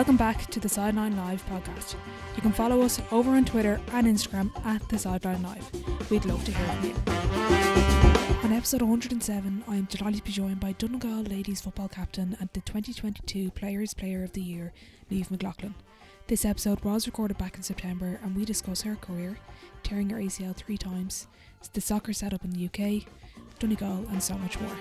Welcome back to the Sideline Live podcast. You can follow us over on Twitter and Instagram at the Sideline Live. We'd love to hear from you. On episode 107, I am delighted to be joined by Donegal ladies football captain and the 2022 Players Player of the Year, Niamh McLaughlin. This episode was recorded back in September and we discuss her career, tearing her ACL 3 times, the soccer setup in the UK, Donegal and so much more.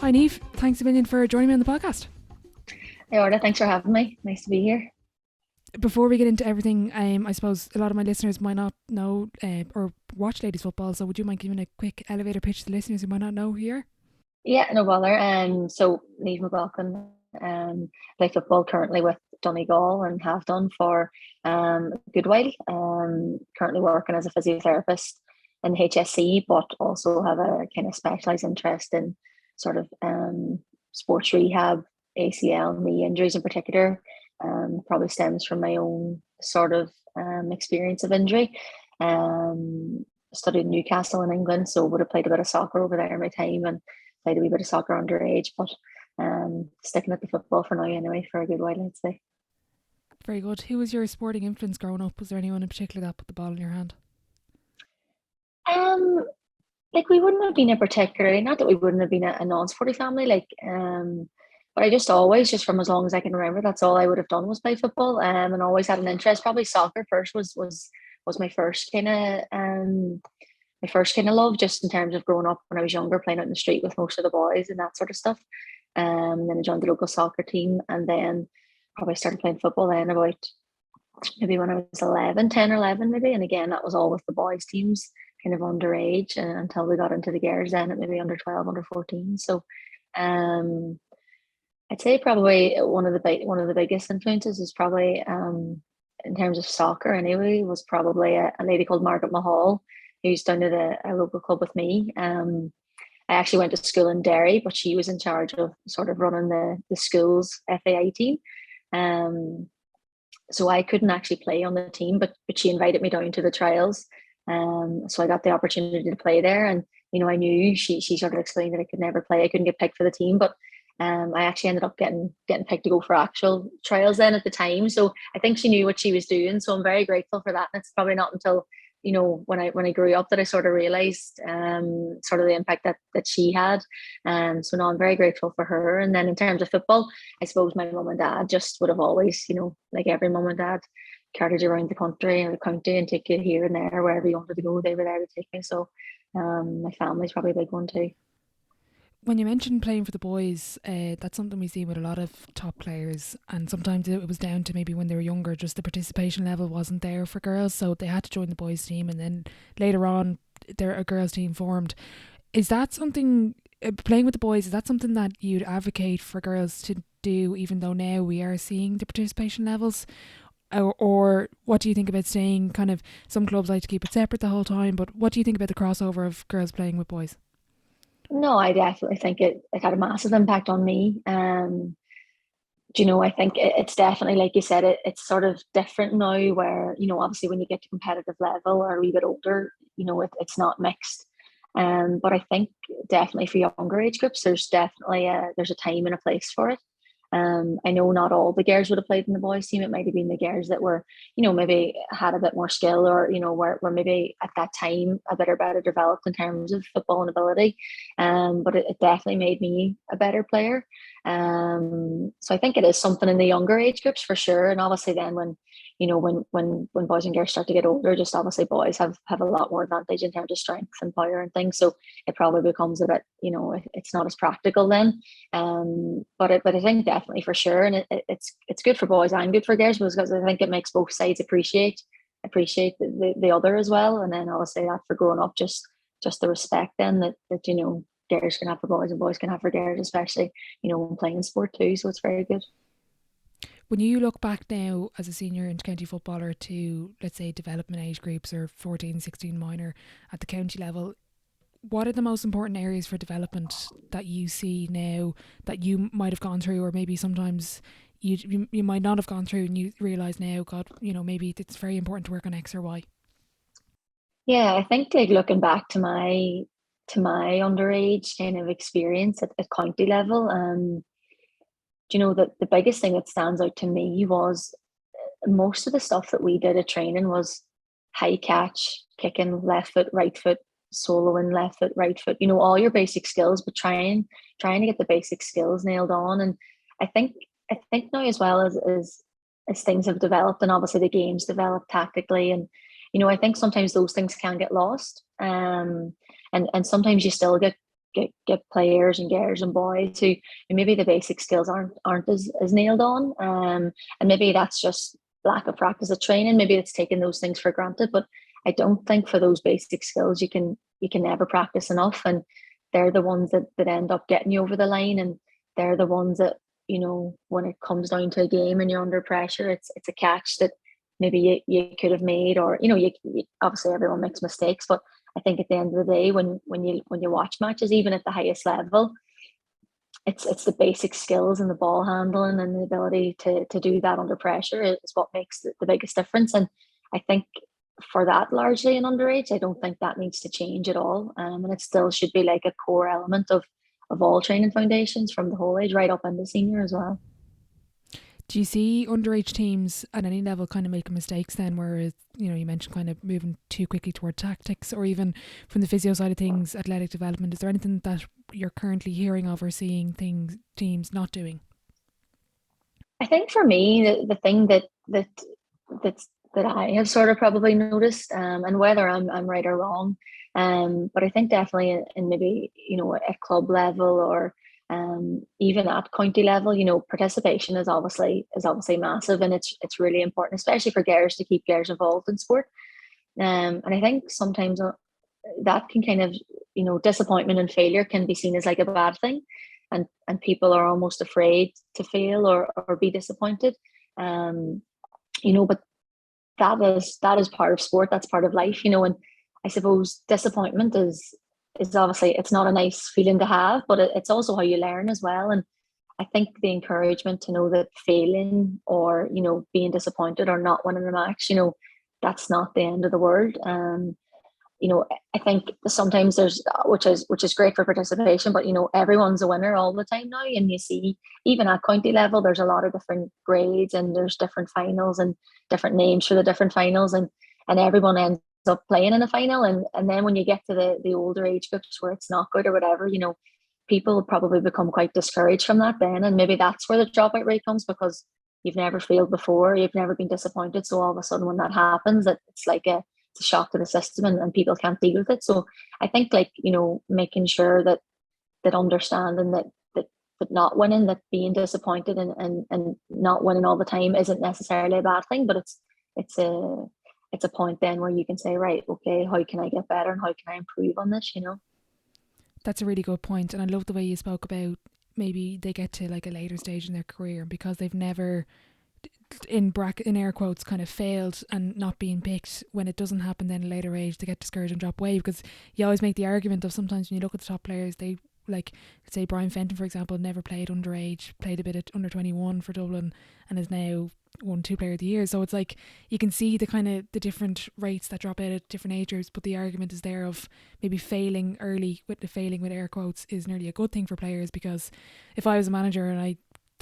Hi Niamh, thanks a million for joining me on the podcast. Hey Orla, thanks for having me. Nice to be here. Before we get into everything, I suppose a lot of my listeners might not know or watch ladies football, so would you mind giving a quick elevator pitch to the listeners who might not know who you are? Yeah, no bother. So Niamh McLaughlin, play football currently with Donegal and have done for a good while. Currently working as a physiotherapist in HSC, but also have a kind of specialised interest in sort of sports rehab, ACL, knee injuries in particular. Probably stems from my own sort of experience of injury. Studied in Newcastle in England, so would have played a bit of soccer over there in my time and played a wee bit of soccer underage, but sticking at the football for now anyway for a good while, I'd say. Very good. Who was your sporting influence growing up? Was there anyone in particular that put the ball in your hand? We wouldn't have been a particularly, not that we wouldn't have been a non-sporty family, but I just always, just from as long as I can remember, that's all I would have done was play football, and always had an interest. Probably soccer first was my first kind of love, just in terms of growing up when I was younger, playing out in the street with most of the boys and that sort of stuff. Then I joined the local soccer team, and then probably started playing football then about maybe when I was 10 or 11 maybe, and again that was all with the boys teams, kind of underage, until we got into the girls then at maybe under 12, under 14. So I'd say probably one of the biggest influences is probably in terms of soccer anyway, was probably a lady called Margaret Mahal, who's down at a local club with me. I actually went to school in Derry, but she was in charge of sort of running the school's FAI team. So I couldn't actually play on the team, but she invited me down to the trials. So I got the opportunity to play there, and I knew she sort of explained that I could never play. I couldn't get picked for the team, but I actually ended up getting picked to go for actual trials then at the time. So I think she knew what she was doing. So I'm very grateful for that. And it's probably not until when I grew up that I sort of realised sort of the impact that she had. So no, I'm very grateful for her. And then in terms of football, I suppose my mum and dad just would have always, like every mum and dad, carted you around the country or the county and take you here and there, wherever you wanted to go, they were there to take me. So my family's probably a big one too. When you mentioned playing for the boys, that's something we see with a lot of top players, and sometimes it was down to maybe when they were younger, just the participation level wasn't there for girls, so they had to join the boys team, and then later on a girls team formed. Is that something, playing with the boys, is that something that you'd advocate for girls to do, even though now we are seeing the participation levels? Or what do you think about staying kind of, some clubs like to keep it separate the whole time, but what do you think about the crossover of girls playing with boys? No, I definitely think it had a massive impact on me. I think it's definitely, like you said, it's sort of different now where, obviously when you get to competitive level or a wee bit older, it's not mixed. But I think definitely for younger age groups, there's definitely there's a time and a place for it. I know not all the girls would have played in the boys team. It might have been the girls that were, maybe had a bit more skill, or, were maybe at that time a bit better developed in terms of football and ability. But it definitely made me a better player. So I think it is something in the younger age groups for sure. And obviously then when boys and girls start to get older, just obviously boys have a lot more advantage in terms of strength and power and things. So it probably becomes a bit, it's not as practical then. But I think definitely for sure, and it's good for boys and good for girls, because I think it makes both sides appreciate the other as well. And then obviously that for growing up, just the respect then that girls can have for boys and boys can have for girls, especially when playing sport too. So it's very good. When you look back now as a senior inter-county footballer to, let's say, development age groups or 14, 16 minor at the county level, what are the most important areas for development that you see now that you might have gone through, or maybe sometimes you might not have gone through and you realise now, God, maybe it's very important to work on X or Y? Yeah, I think looking back to my my underage kind of experience at county level. Do you know that the biggest thing that stands out to me was most of the stuff that we did at training was high catch, kicking, left foot, right foot, soloing, left foot, right foot. You know, all your basic skills, but trying to get the basic skills nailed on. And I think now as well as things have developed, and obviously the games develop tactically, and you know, I think sometimes those things can get lost. And sometimes you still get players and girls and boys who maybe the basic skills aren't as nailed on. And maybe that's just lack of practice at training. Maybe it's taking those things for granted. But I don't think for those basic skills you can never practice enough. And they're the ones that end up getting you over the line. And they're the ones that, you know, when it comes down to a game and you're under pressure, it's a catch that maybe you could have made, or you know, you obviously everyone makes mistakes, but I think at the end of the day, when you watch matches, even at the highest level, it's the basic skills and the ball handling and the ability to do that under pressure is what makes the biggest difference. And I think for that largely in underage, I don't think that needs to change at all. And it still should be like a core element of all training foundations from the whole age right up into senior as well. Do you see underage teams at any level kind of making mistakes then, where, you know, you mentioned kind of moving too quickly toward tactics, or even from the physio side of things, athletic development? Is there anything that you're currently hearing of or seeing teams not doing? I think for me, the thing that I have sort of probably noticed, and whether I'm right or wrong, but I think definitely in maybe, you know, at club level or even at county level, you know, participation is obviously massive, and it's really important, especially for girls, to keep girls involved in sport. And I think sometimes that can kind of, you know, disappointment and failure can be seen as like a bad thing, and people are almost afraid to fail or be disappointed. You know, but that is part of sport. That's part of life, you know. And I suppose disappointment is obviously, it's not a nice feeling to have, but it's also how you learn as well. And I think the encouragement to know that failing or, you know, being disappointed or not winning the match, you know, that's not the end of the world. You know, I think sometimes there's, which is great for participation, but you know, everyone's a winner all the time now. And you see, even at county level, there's a lot of different grades, and there's different finals and different names for the different finals, and everyone ends up playing in a final. And then when you get to the older age groups where it's not good or whatever, you know, people probably become quite discouraged from that then. And maybe that's where the dropout rate comes, because you've never failed before, you've never been disappointed. So all of a sudden when that happens, it's like it's a shock to the system, and people can't deal with it. So I think, like, you know, making sure that understanding that not winning, that being disappointed and not winning all the time isn't necessarily a bad thing, but it's a point then where you can say, right, okay, how can I get better and how can I improve on this, you know? That's a really good point. And I love the way you spoke about maybe they get to like a later stage in their career because they've never, in air quotes, kind of failed and not being picked. When it doesn't happen then at a later age, they get discouraged and drop away, because you always make the argument of, sometimes when you look at the top players, they, like, let's say Brian Fenton, for example, never played underage, played a bit at under 21 for Dublin, and is now 1-2 player of the year. So it's like you can see the kind of the different rates that drop out at different age groups, but the argument is there of maybe failing early, with the failing with air quotes, is nearly a good thing for players. Because if I was a manager and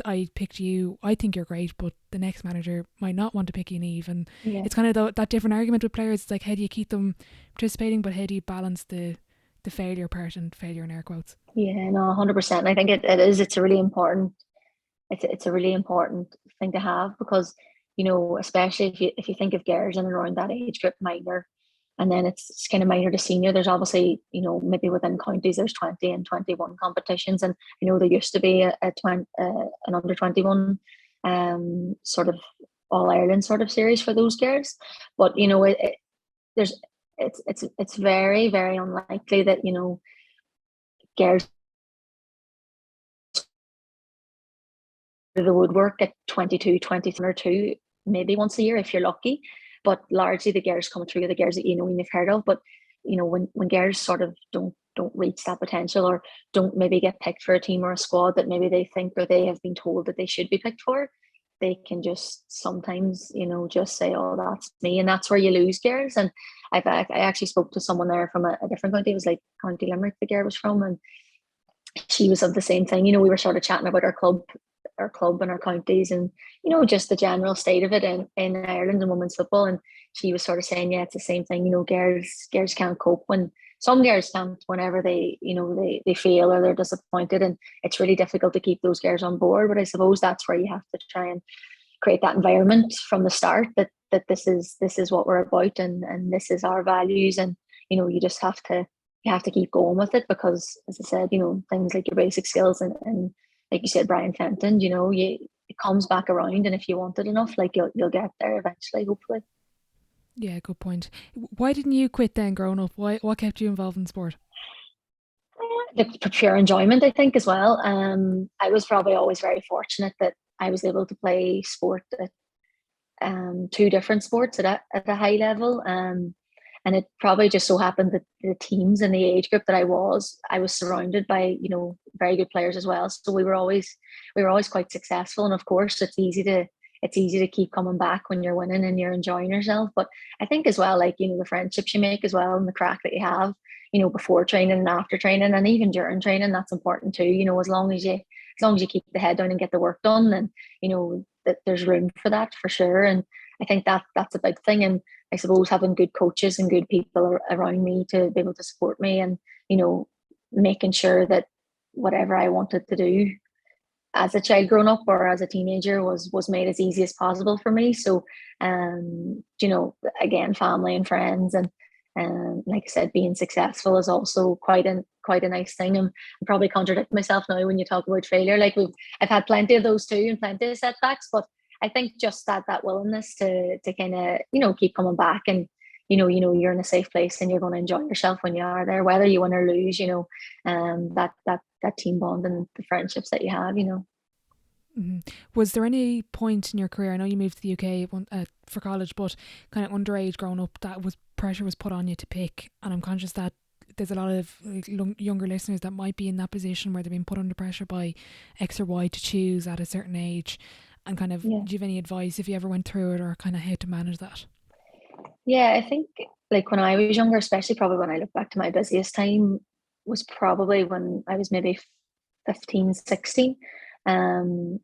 I picked you, I think you're great, but the next manager might not want to pick you, Niamh. And it's kind of that different argument with players. It's like, how do you keep them participating, but how do you balance the failure part, and failure in air quotes? Yeah, no, 100%. I think it's a really important, it's a really important thing to have, because, you know, especially if you think of girls in and around that age group, minor, and then it's kind of minor to senior. There's obviously, you know, maybe within counties there's 20 and 21 competitions, and you know there used to be an under 21 sort of all Ireland sort of series for those girls. But you know, it's very, very unlikely that, you know, girls the woodwork at 22, 23 or 2, maybe once a year if you're lucky. But largely the girls come through, the girls that you know and you've heard of. But you know, when girls sort of don't reach that potential, or don't maybe get picked for a team or a squad that maybe they think or they have been told that they should be picked for, they can just sometimes, just say, oh, that's me. And that's where you lose girls. And I actually spoke to someone there from a different county. It was like County Limerick the girl was from. And she was of the same thing. We were sort of chatting about our club and our counties and, just the general state of it in Ireland and women's football. And she was sort of saying, yeah, it's the same thing. Girls can't cope when some girls can't whenever they fail or they're disappointed. And it's really difficult to keep those girls on board. But I suppose that's where you have to try and create that environment from the start that this is what we're about and this is our values. And, you just have to keep going with it because, as I said, things like your basic skills and like you said, Brian Fenton, it comes back around, and if you want it enough, like you'll get there eventually, hopefully. Yeah, good point. Why didn't you quit then growing up? What kept you involved in sport? Like pure enjoyment, I think, as well. I was probably always very fortunate that I was able to play sport at two different sports at a high level. And it probably just so happened that the teams in the age group that I was surrounded by, very good players as well. So we were always quite successful. And of course, it's easy to keep coming back when you're winning and you're enjoying yourself. But I think as well, like, the friendships you make as well and the crack that you have, before training and after training and even during training, that's important too. As long as you keep the head down and get the work done, then, that there's room for that for sure. And I think that's a big thing. And I suppose having good coaches and good people around me to be able to support me and, making sure that whatever I wanted to do as a child growing up or as a teenager was made as easy as possible for me. So, again, family and friends and like I said, being successful is also quite a nice thing. And I probably contradict myself now when you talk about failure. Like I've had plenty of those too and plenty of setbacks, but I think just that willingness to kind of, keep coming back and, you're in a safe place and you're going to enjoy yourself when you are there, whether you win or lose, that team bond and the friendships that you have. Mm-hmm. Was there any point in your career, I know you moved to the UK for college, but kind of underage growing up, that pressure was put on you to pick? And I'm conscious that there's a lot of younger listeners that might be in that position where they've been put under pressure by X or Y to choose at a certain age. And kind of, do you have any advice if you ever went through it or kind of how to manage that? Yeah, I think like when I was younger, especially probably when I look back to my busiest time, was probably when I was maybe 15, 16. And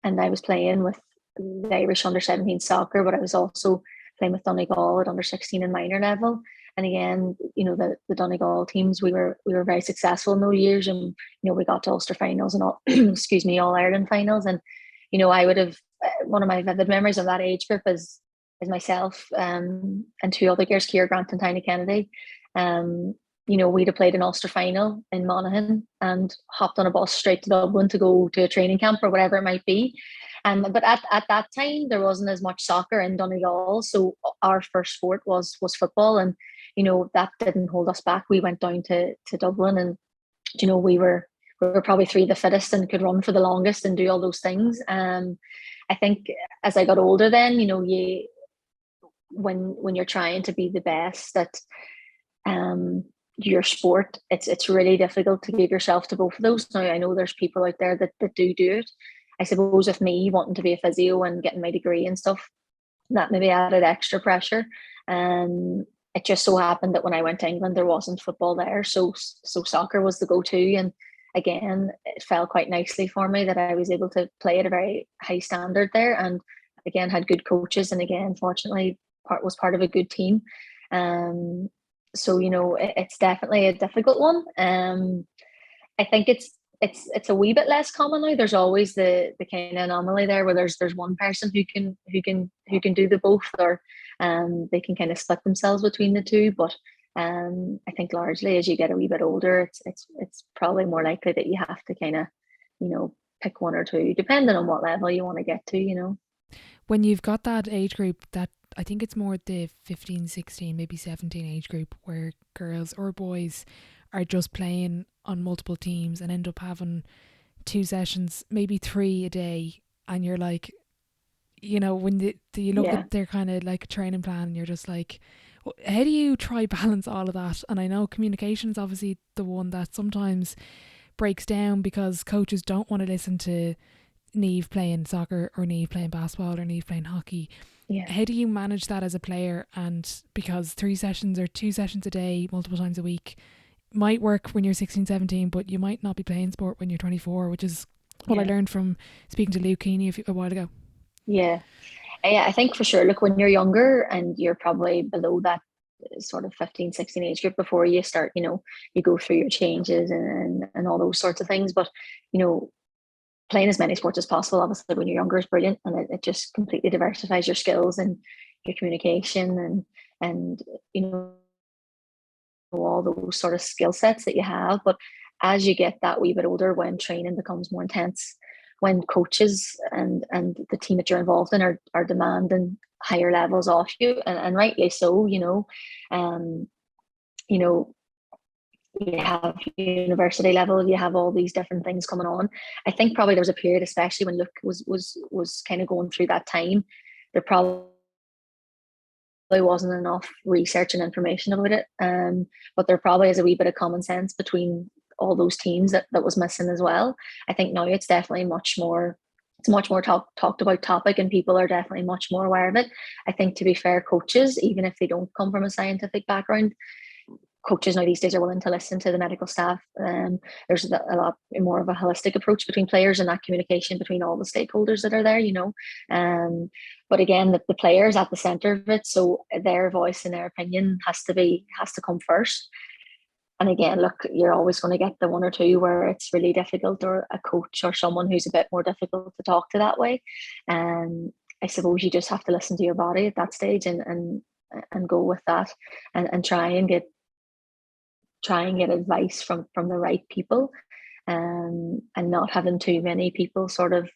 I was playing with the Irish under-17 soccer, but I was also playing with Donegal at under-16 and minor level. And again, the Donegal teams, we were very successful in those years, and we got to Ulster finals and all, excuse me, All Ireland finals. And I would have one of my vivid memories of that age group is myself and two other girls, Ciara Grant and Tiny Kennedy. We'd have played an Ulster final in Monaghan and hopped on a bus straight to Dublin to go to a training camp or whatever it might be. But at that time, there wasn't as much soccer in Donegal. So our first sport was football. And, that didn't hold us back. We went down to Dublin and, we were probably three of the fittest and could run for the longest and do all those things. I think as I got older then, when you're trying to be the best at your sport, it's really difficult to give yourself to both of those. Now I know there's people out there that do it. I suppose with me wanting to be a physio and getting my degree and stuff, that maybe added extra pressure. It just so happened that when I went to England there wasn't football there, so soccer was the go-to. And again, it fell quite nicely for me that I was able to play at a very high standard there, and again had good coaches, and again fortunately was part of a good team. So it's definitely a difficult one. I think it's a wee bit less common now. There's always the kind of anomaly there where there's one person who can do the both, or they can kind of split themselves between the two. But I think largely as you get a wee bit older, it's probably more likely that you have to kind of pick one or two depending on what level you want to get to. When you've got that age group, that I think it's more the 15, 16, maybe 17 age group where girls or boys are just playing on multiple teams and end up having 2 sessions, maybe 3 a day, and you're like, when you look at their kind of like training plan and you're just like, how do you try balance all of that? And I know communication is obviously the one that sometimes breaks down because coaches don't want to listen to Niamh playing soccer or Niamh playing basketball or Niamh playing hockey. Yeah. How do you manage that as a player? And because 3 sessions or 2 sessions a day, multiple times a week, might work when you're 16, 17, but you might not be playing sport when you're 24, which is what I Yeah. learned from speaking to Luke Keeney a while ago. Yeah. Yeah, I think for sure, look, when you're younger and you're probably below that sort of 15, 16 age group before you start, you go through your changes and all those sorts of things. But, you know, playing as many sports as possible, obviously, when you're younger is brilliant, and it just completely diversifies your skills and your communication and, you know, all those sort of skill sets that you have. But as you get that wee bit older, when training becomes more intense, when coaches and the team that you're involved in are demanding higher levels off you, and rightly so, um, you know, you have university level, you have all these different things coming on. I think probably there was a period, especially when Luke was kind of going through that time, there probably wasn't enough research and information about it. But there probably is a wee bit of common sense between all those teams that was missing as well. I think now it's definitely it's much more talked about topic, and people are definitely much more aware of it. I think, to be fair, coaches, even if they don't come from a scientific background, coaches now these days are willing to listen to the medical staff. There's a lot more of a holistic approach between players and that communication between all the stakeholders that are there. But again, the players at the center of it, so their voice and their opinion has to come first. And again, look, you're always going to get the one or two where it's really difficult, or a coach or someone who's a bit more difficult to talk to that way. I suppose you just have to listen to your body at that stage and go with that, and try and get advice from the right people, and not having too many people sort of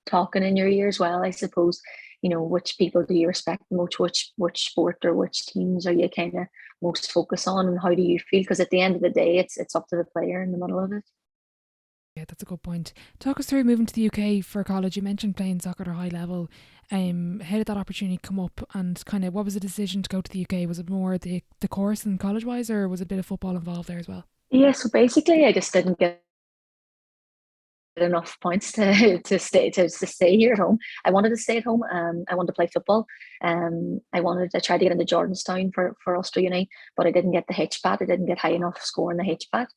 talking in your ear as well. I suppose, which people do you respect most, which sport or which teams are you kind of most focus on, and how do you feel? Because at the end of the day, it's up to the player in the middle of it. Yeah, that's a good point. Talk us through moving to the UK for college. You mentioned playing soccer at a high level. How did that opportunity come up, and kind of what was the decision to go to the UK? Was it more the course and college wise, or was it a bit of football involved there as well? Yeah, so basically I just didn't get enough points to stay here at home. I wanted to stay at home. I wanted to play football. I tried to get into Jordanstown for Ulster Uni, but I didn't get the HPAT. I didn't get high enough score in the HPAT.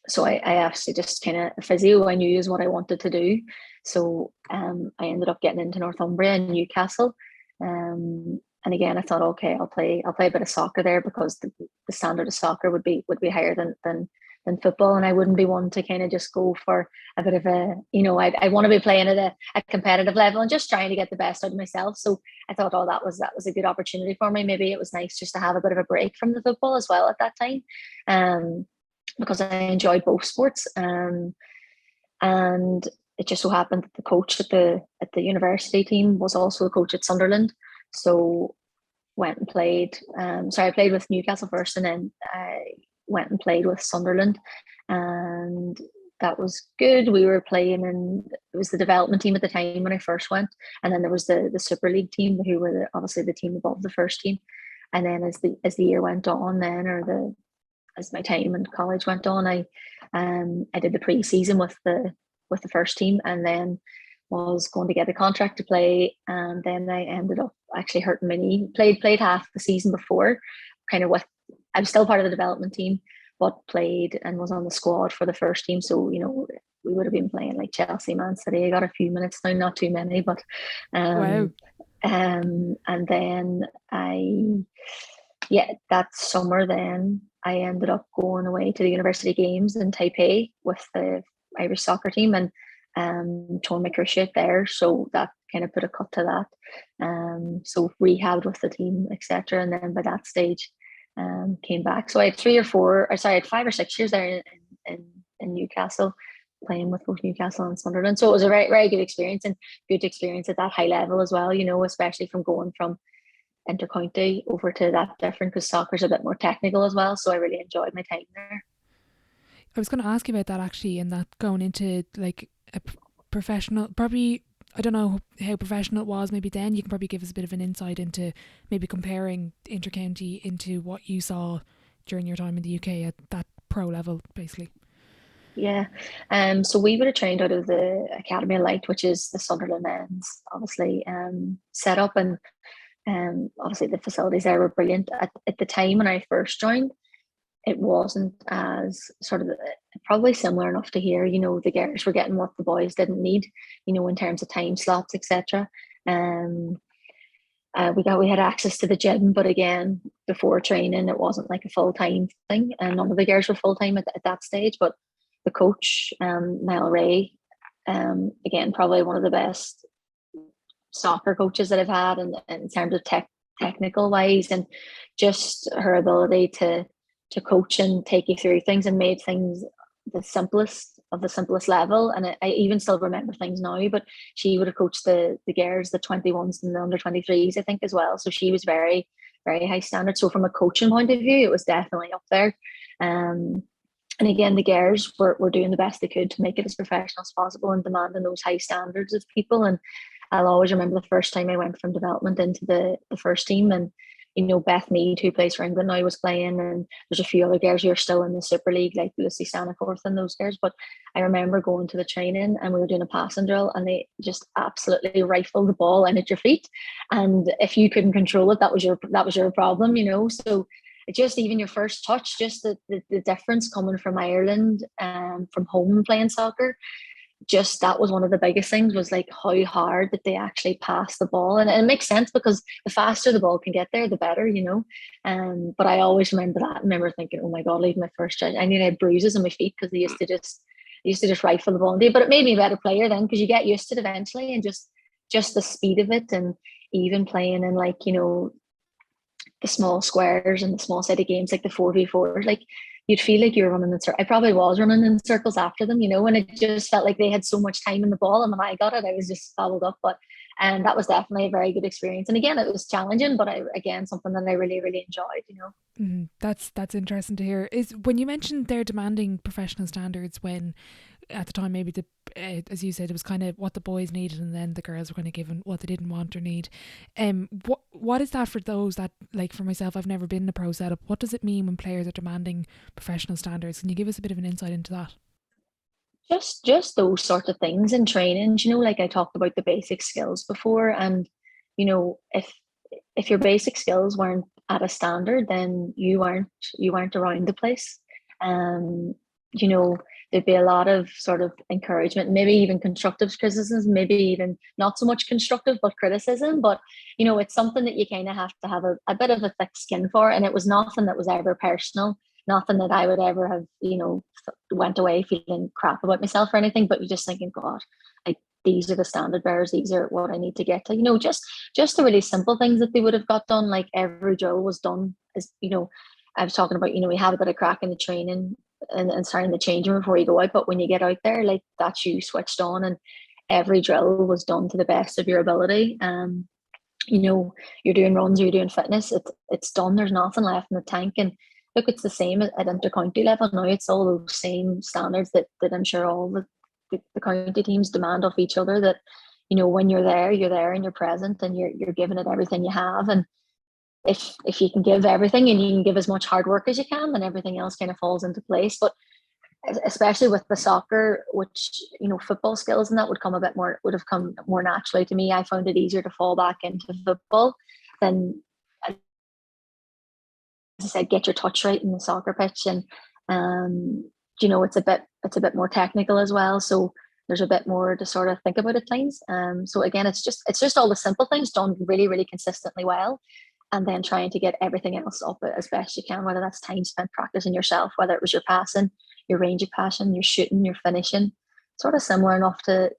So I actually just kind of, physio I knew is what I wanted to do. So I ended up getting into Northumbria and Newcastle. And again, I thought, okay, I'll play a bit of soccer there, because the standard of soccer would be higher than football, and I wouldn't be one to kind of just go for a bit of I want to be playing at a competitive level and just trying to get the best out of myself. So I thought, oh, that was a good opportunity for me. Maybe it was nice just to have a bit of a break from the football as well at that time. Because I enjoyed both sports. And it just so happened that the coach at the university team was also the coach at Sunderland. So went and played. I played with Newcastle first, and then I went and played with Sunderland, and that was good. We were playing it was the development team at the time when I first went, and then there was the Super League team, who were obviously the team above the first team. And then as the year went on, as my time in college went on, I did the pre-season with the first team, and then was going to get a contract to play, and then I ended up actually hurting my knee. Played half the season before, kind of I was still part of the development team, but played and was on the squad for the first team. So we would have been playing like Chelsea, Man City. I got a few minutes now, not too many, but Wow. And then that summer, then I ended up going away to the university games in Taipei with the Irish soccer team, and tore my cruciate there. So that kind of put a cut to that. So rehabbed with the team, etc. And then by that stage, came back. So I had 5 or 6 years there in Newcastle, playing with both Newcastle and Sunderland. So it was a very, very good experience, and good experience at that high level as well, especially from going from intercounty over to that different, because soccer's a bit more technical as well. So I really enjoyed my time there. I was going to ask you about that actually, and that going into like a professional, probably, I don't know how professional it was maybe then. You can probably give us a bit of an insight into maybe comparing intercounty into what you saw during your time in the UK at that pro level, basically. Yeah. So we would have trained out of the Academy of Light, which is the Sunderland men's obviously set up, and obviously the facilities there were brilliant. At the time when I first joined, it wasn't as sort of probably similar enough to here. The girls were getting what the boys didn't need, in terms of time slots, etc. Um, we had access to the gym, but again, before training, it wasn't like a full time thing, and none of the girls were full time at that stage. But the coach, Mel Ray, again, probably one of the best soccer coaches that I've had, in terms of technical wise, and just her ability to coach and take you through things, and made things the simplest of the simplest level. And I even still remember things now, but she would have coached the girls, the 21s and the under 23s, I think, as well. So she was very, very high standard. So from a coaching point of view, it was definitely up there. And again, the girls were doing the best they could to make it as professional as possible, and demanding those high standards of people. And I'll always remember the first time I went from development into the first team, and Beth Mead, who plays for England now, was playing, and there's a few other girls who are still in the Super League, like Lucy Staniforth and those girls. But I remember going to the training, and we were doing a passing drill, and they just absolutely rifled the ball in at your feet. And if you couldn't control it, that was your problem. So just even your first touch, just the difference coming from Ireland, from home playing soccer, just that was one of the biggest things, was like how hard that they actually pass the ball. And it makes sense, because the faster the ball can get there, the better. But I always remember that. I remember thinking, oh my God, leaving my first judge, I nearly had bruises on my feet, because they used to just rifle the ball. But it made me a better player then, because you get used to it eventually, and just the speed of it, and even playing in, like, the small squares and the small sided games, like the 4v4, like you'd feel like you were running in circles. I probably was running in circles after them, and it just felt like they had so much time in the ball. And when I got it, I was just fouled up. But and that was definitely a very good experience. And again, it was challenging, but something that I really, really enjoyed. That's interesting to hear. Is when you mentioned they're demanding professional standards, when at the time maybe as you said, it was kind of what the boys needed, and then the girls were kind of given what they didn't want or need. What is that for those that, like for myself, I've never been in a pro setup. What does it mean when players are demanding professional standards? Can you give us a bit of an insight into that? Just those sort of things in training, like I talked about the basic skills before. And if your basic skills weren't at a standard, then you weren't around the place. um you know there'd be a lot of sort of encouragement, maybe even constructive criticisms, maybe even not so much constructive but criticism. But it's something that you kind of have to have a bit of a thick skin for. And it was nothing that was ever personal, nothing that I would ever have went away feeling crap about myself or anything. But you're just thinking, God, like, these are the standard bearers, these are what I need to get to. Just the really simple things that they would have got done. Like every drill was done, as I was talking about, we have a bit of crack in the training and starting the change room before you go out. But when you get out there, like, that's you switched on, and every drill was done to the best of your ability. You're doing runs, or you're doing fitness, it's done. There's nothing left in the tank. And look, it's the same at intercounty level now. It's all those same standards that I'm sure all the county teams demand of each other. That when you're there and you're present, and you're giving it everything you have. And if you can give everything, and you can give as much hard work as you can, then everything else kind of falls into place. But especially with the soccer, which football skills and that would have come more naturally to me. I found it easier to fall back into football than, as I said, get your touch right in the soccer pitch. And it's a bit more technical as well, so there's a bit more to sort of think about at times. So again, it's just all the simple things done really, really consistently well, and then trying to get everything else up as best you can, whether that's time spent practicing yourself, whether it was your passing, your range of passion, your shooting, your finishing. Sort of similar enough to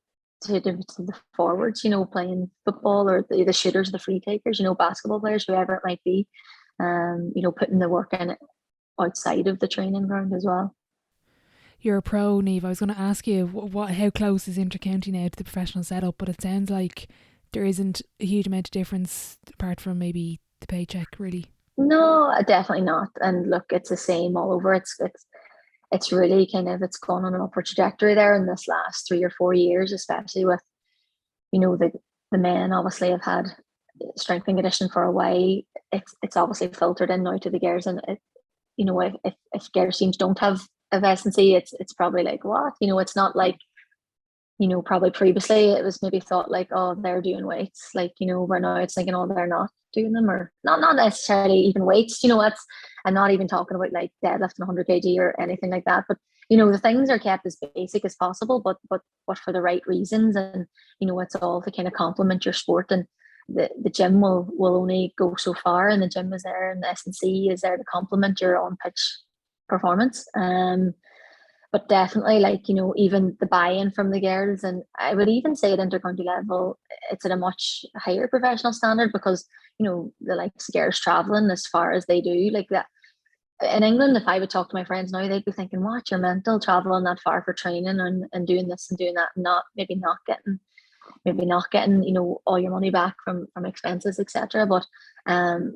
the forwards, playing football, or the shooters, the free takers, basketball players, whoever it might be. Putting the work in outside of the training ground as well. You're a pro, Niamh. I was going to ask you how close is intercounty now to the professional setup, but it sounds like there isn't a huge amount of difference apart from maybe the paycheck, really. No, definitely not. And look, it's the same all over. It's really it's gone on an upward trajectory there in this last 3 or 4 years, especially with the men obviously have had strength and conditioning for a while. It's obviously filtered in now to the girls. And if girls teams don't have of S&C, it's probably like, what? It's not like, probably previously it was maybe thought like, oh, they're doing weights, like, where now it's thinking, oh, they're not doing them, or not necessarily even weights, that's, I'm not even talking about like deadlifting 100 kg or anything like that, but the things are kept as basic as possible, but for the right reasons, and it's all to kind of complement your sport, and the gym will only go so far, and the gym is there, and the S&C is there to complement your on pitch performance. But definitely, like, even the buy-in from the girls, and I would even say at intercounty level, it's at a much higher professional standard, because, the likes of girls traveling as far as they do, like that. In England, if I would talk to my friends now, they'd be thinking, what, you're mental traveling that far for training, and doing this and doing that, and maybe not getting all your money back from expenses, etc. But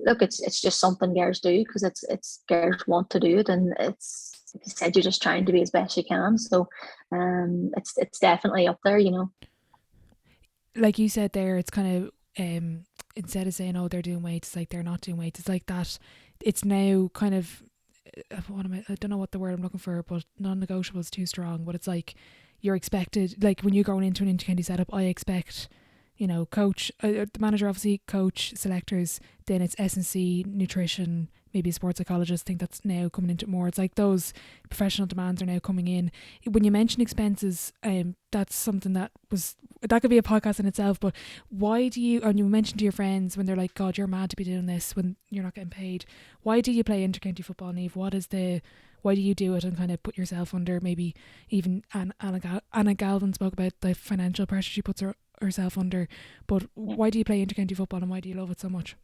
look, it's just something girls do, because it's girls want to do it, and it's, like you said, you're just trying to be as best you can. So it's definitely up there. Like you said there, it's kind of instead of saying, oh, they're doing weights, it's like they're not doing weights. It's like that. It's now kind of I don't know what the word I'm looking for, but non-negotiable is too strong. But it's like you're expected, like when you're going into an intercounty setup, I expect, coach, the manager, obviously, coach, selectors, then it's S&C, nutrition, maybe a sports psychologist. I think that's now coming into it more. It's like those professional demands are now coming in. When you mention expenses, that's something that could be a podcast in itself, but why do you, and you mentioned to your friends when they're like, God, you're mad to be doing this when you're not getting paid. Why do you play intercounty football, Niamh? Why do you do it and kind of put yourself under, maybe even Anna Galvin spoke about the financial pressure she puts herself under, but why do you play intercounty football, and why do you love it so much?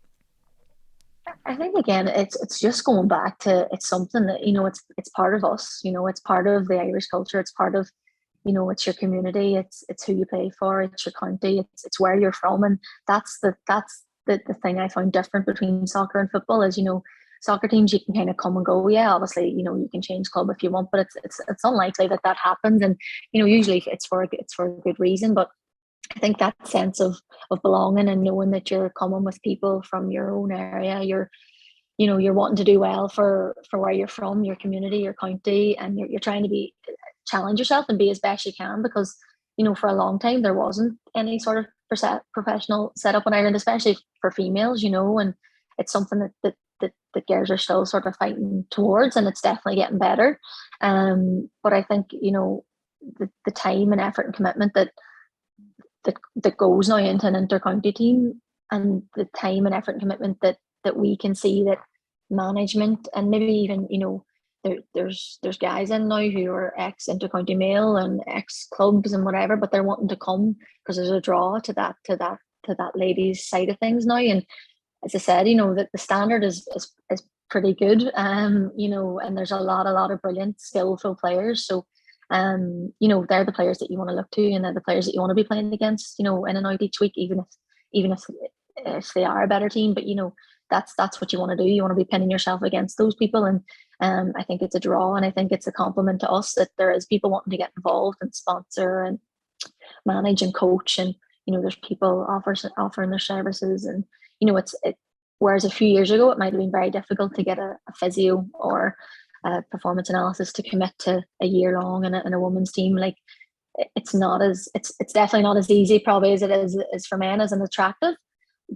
I think, again, it's just going back to, it's something that, it's part of us, it's part of the Irish culture, it's part of, it's your community, it's who you play for, it's your county, it's where you're from. And that's the thing I found different between soccer and football is, soccer teams, you can kind of come and go. Yeah, obviously, you can change club if you want, but it's unlikely that happens. And usually it's for a good reason. But I think that sense of belonging, and knowing that you're coming with people from your own area, you're wanting to do well for where you're from, your community, your county, and you're trying to challenge yourself and be as best you can, because for a long time there wasn't any sort of professional setup in Ireland, especially for females, and it's something that girls are still sort of fighting towards, and it's definitely getting better. But I think the time and effort and commitment that goes now into an intercounty team, and the time and effort and commitment that we can see that management, and maybe even there's guys in now who are ex intercounty male and ex clubs and whatever, but they're wanting to come because there's a draw to that ladies side of things now. And as I said, that the standard is pretty good, and there's a lot of brilliant, skillful players. So they're the players that you want to look to, and they're the players that you want to be playing against, in and out each week, even if they are a better team. But that's what you want to do. You want to be pinning yourself against those people, and I think it's a draw, and I think it's a compliment to us that there is people wanting to get involved and sponsor and manage and coach, and there's people offering their services, and whereas a few years ago it might have been very difficult to get a physio or performance analysis to commit to a year long in a women's team. Like, it's definitely not as easy probably as it is for men, as an attractive,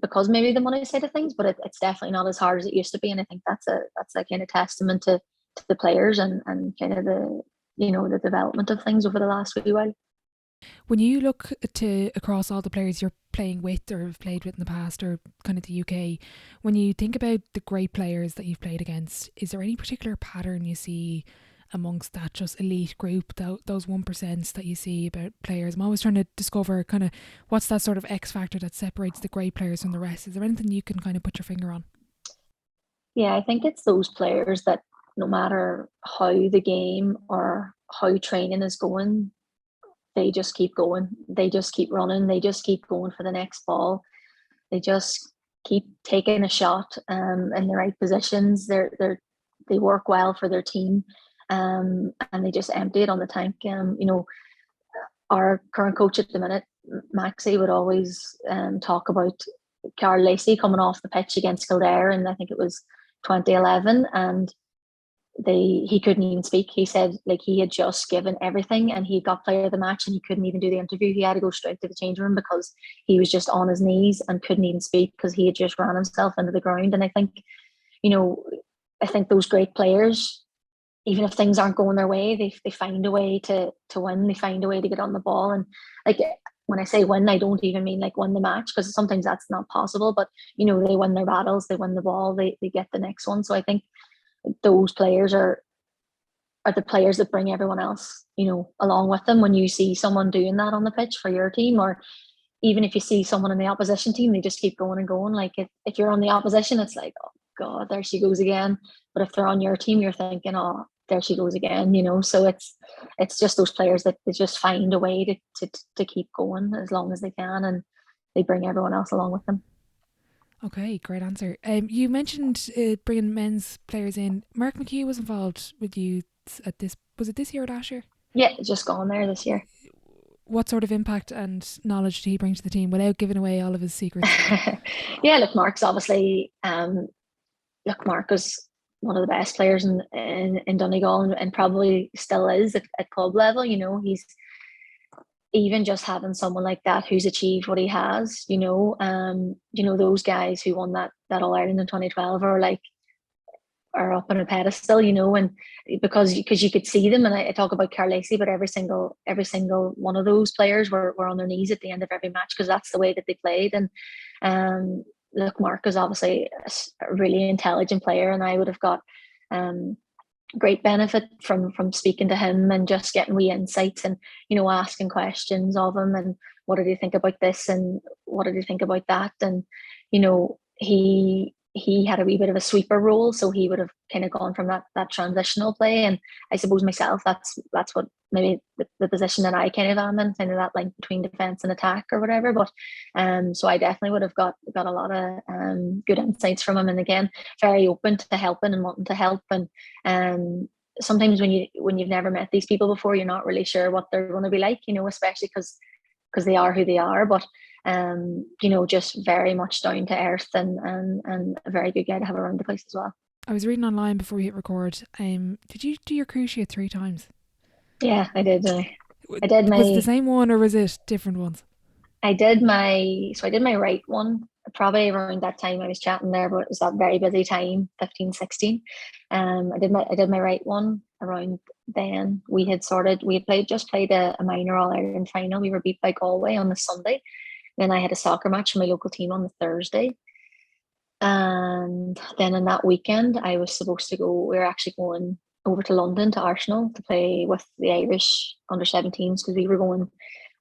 because maybe the money side of things, but it's definitely not as hard as it used to be. And I think that's a kind of testament to the players, and kind of the development of things over the last wee while. When you look to across all the players you're playing with or have played with in the past, or kind of the UK, when you think about the great players that you've played against, is there any particular pattern you see amongst that just elite group, those 1% that you see about players? I'm always trying to discover kind of what's that sort of X factor that separates the great players from the rest. Is there anything you can kind of put your finger on? Yeah, I think it's those players that no matter how the game or how training is going, they just keep going. They just keep running. They just keep going for the next ball. They just keep taking a shot in the right positions. They work well for their team, and they just empty it on the tank. Our current coach at the minute, Maxie, would always talk about Carl Lacey coming off the pitch against Kildare, and I think it was 2011, and he couldn't even speak. He said like he had just given everything and he got player of the match and he couldn't even do the interview. He had to go straight to the change room because he was just on his knees and couldn't even speak because he had just ran himself into the ground. And I think, I think those great players, even if things aren't going their way, they find a way to win. They find a way to get on the ball. And like when I say win, I don't even mean like win the match because sometimes that's not possible. But they win their battles, they win the ball, they get the next one. So I think those players are the players that bring everyone else, along with them. When you see someone doing that on the pitch for your team, or even if you see someone in the opposition team, they just keep going and going. Like if you're on the opposition, it's like, oh God, there she goes again. But if they're on your team, you're thinking, oh, there she goes again, So it's just those players that they just find a way to keep going as long as they can, and they bring everyone else along with them. Okay, great answer. You mentioned bringing men's players in. Mark McHugh was involved with you at this. Was it this year or last year? Yeah, just gone there this year. What sort of impact and knowledge did he bring to the team without giving away all of his secrets? Yeah, look, Mark's obviously Mark was one of the best players in Donegal and probably still is at club level. He's even just having someone like that who's achieved what he has. Those guys who won that All Ireland in 2012 are up on a pedestal, and because you could see them. And I talk about Carl Lacey, but every single one of those players were on their knees at the end of every match because that's the way that they played. And look, Mark is obviously a really intelligent player, and I would have got great benefit from speaking to him and just getting wee insights and asking questions of him and what did he think about this and what did he think about that. And he had a wee bit of a sweeper role, so he would have kind of gone from that transitional play. And I suppose myself, that's what maybe the position that I kind of am in, kind of that link between defence and attack or whatever. But so I definitely would have got a lot of good insights from him, and again, very open to helping and wanting to help. And sometimes when you've never met these people before, you're not really sure what they're going to be like, especially because they are who they are. But just very much down to earth and a very good guy to have around the place as well. I was reading online before we hit record. Did you do your cruciate 3 times? Yeah, I did. I did my. Was it the same one or was it different ones? I did my right one probably around that time I was chatting there, but it was that very busy time, 15, 16. I did my right one around then. We had played a minor All Ireland final. We were beat by Galway on the Sunday. Then I had a soccer match for my local team on the Thursday. And then in that weekend, I was supposed to go, we were actually going over to London to Arsenal to play with the Irish under-17s because we were going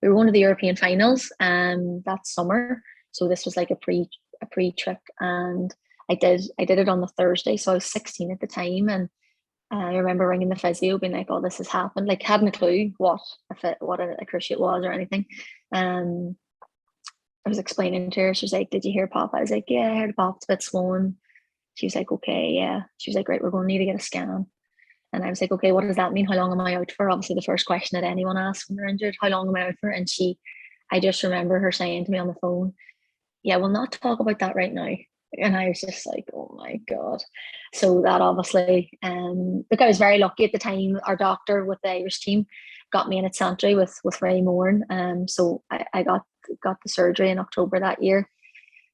to the European finals that summer. So this was like a pre-trip, and I did it on the Thursday. So I was 16 at the time, and I remember ringing the physio, being like, "Oh, this has happened." Like, hadn't a clue what a cruciate was or anything. I was explaining to her. She was like, "Did you hear pop?" I was like, "Yeah, I heard pop. It's a bit swollen." She was like, "Okay, yeah." She was like, "Right, we're going to need to get a scan." And I was like, "Okay, what does that mean? How long am I out for?" Obviously, the first question that anyone asks when they're injured, how long am I out for? And I just remember her saying to me on the phone, "Yeah, we'll not talk about that right now." And I was just like, oh my God. So that obviously, look, I was very lucky at the time. Our doctor with the Irish team got me in at Santry with Ray Moran. So I got the surgery in October that year.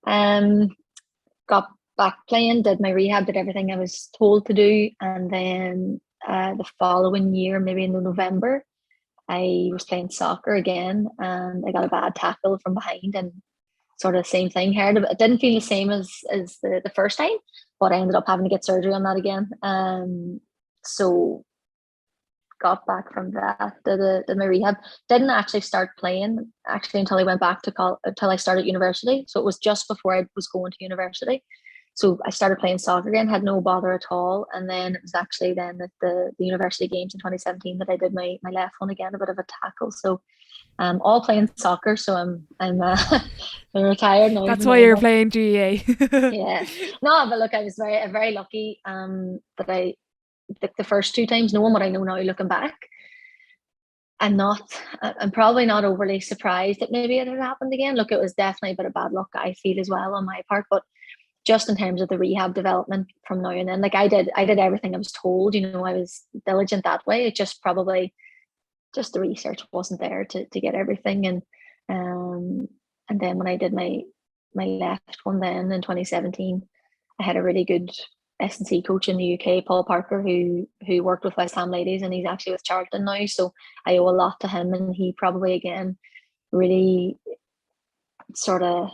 Got back playing, did my rehab, did everything I was told to do. And then the following year, maybe in November, I was playing soccer again and I got a bad tackle from behind and sort of the same thing here. It didn't feel the same as the first time, but I ended up having to get surgery on that again. So got back from that, did my rehab. Didn't actually start playing until I went back until I started university. So it was just before I was going to university. So I started playing soccer again, had no bother at all. And then it was actually then at the university games in 2017 that I did my left one again, a bit of a tackle. So all playing soccer. So I'm retired now. That's why you're playing GAA. Yeah. No, but look, I was very lucky that I the first 2 times, knowing what I know now looking back, I'm probably not overly surprised that maybe it had happened again. Look, it was definitely a bit of bad luck, I feel, as well on my part, but just in terms of the rehab development from now and then. Like I did everything I was told, I was diligent that way. It just probably, just the research wasn't there to get everything. And then when I did my left one then in 2017, I had a really good S&C coach in the UK, Paul Parker, who worked with West Ham ladies, and he's actually with Charlton now. So I owe a lot to him, and he probably again really sort of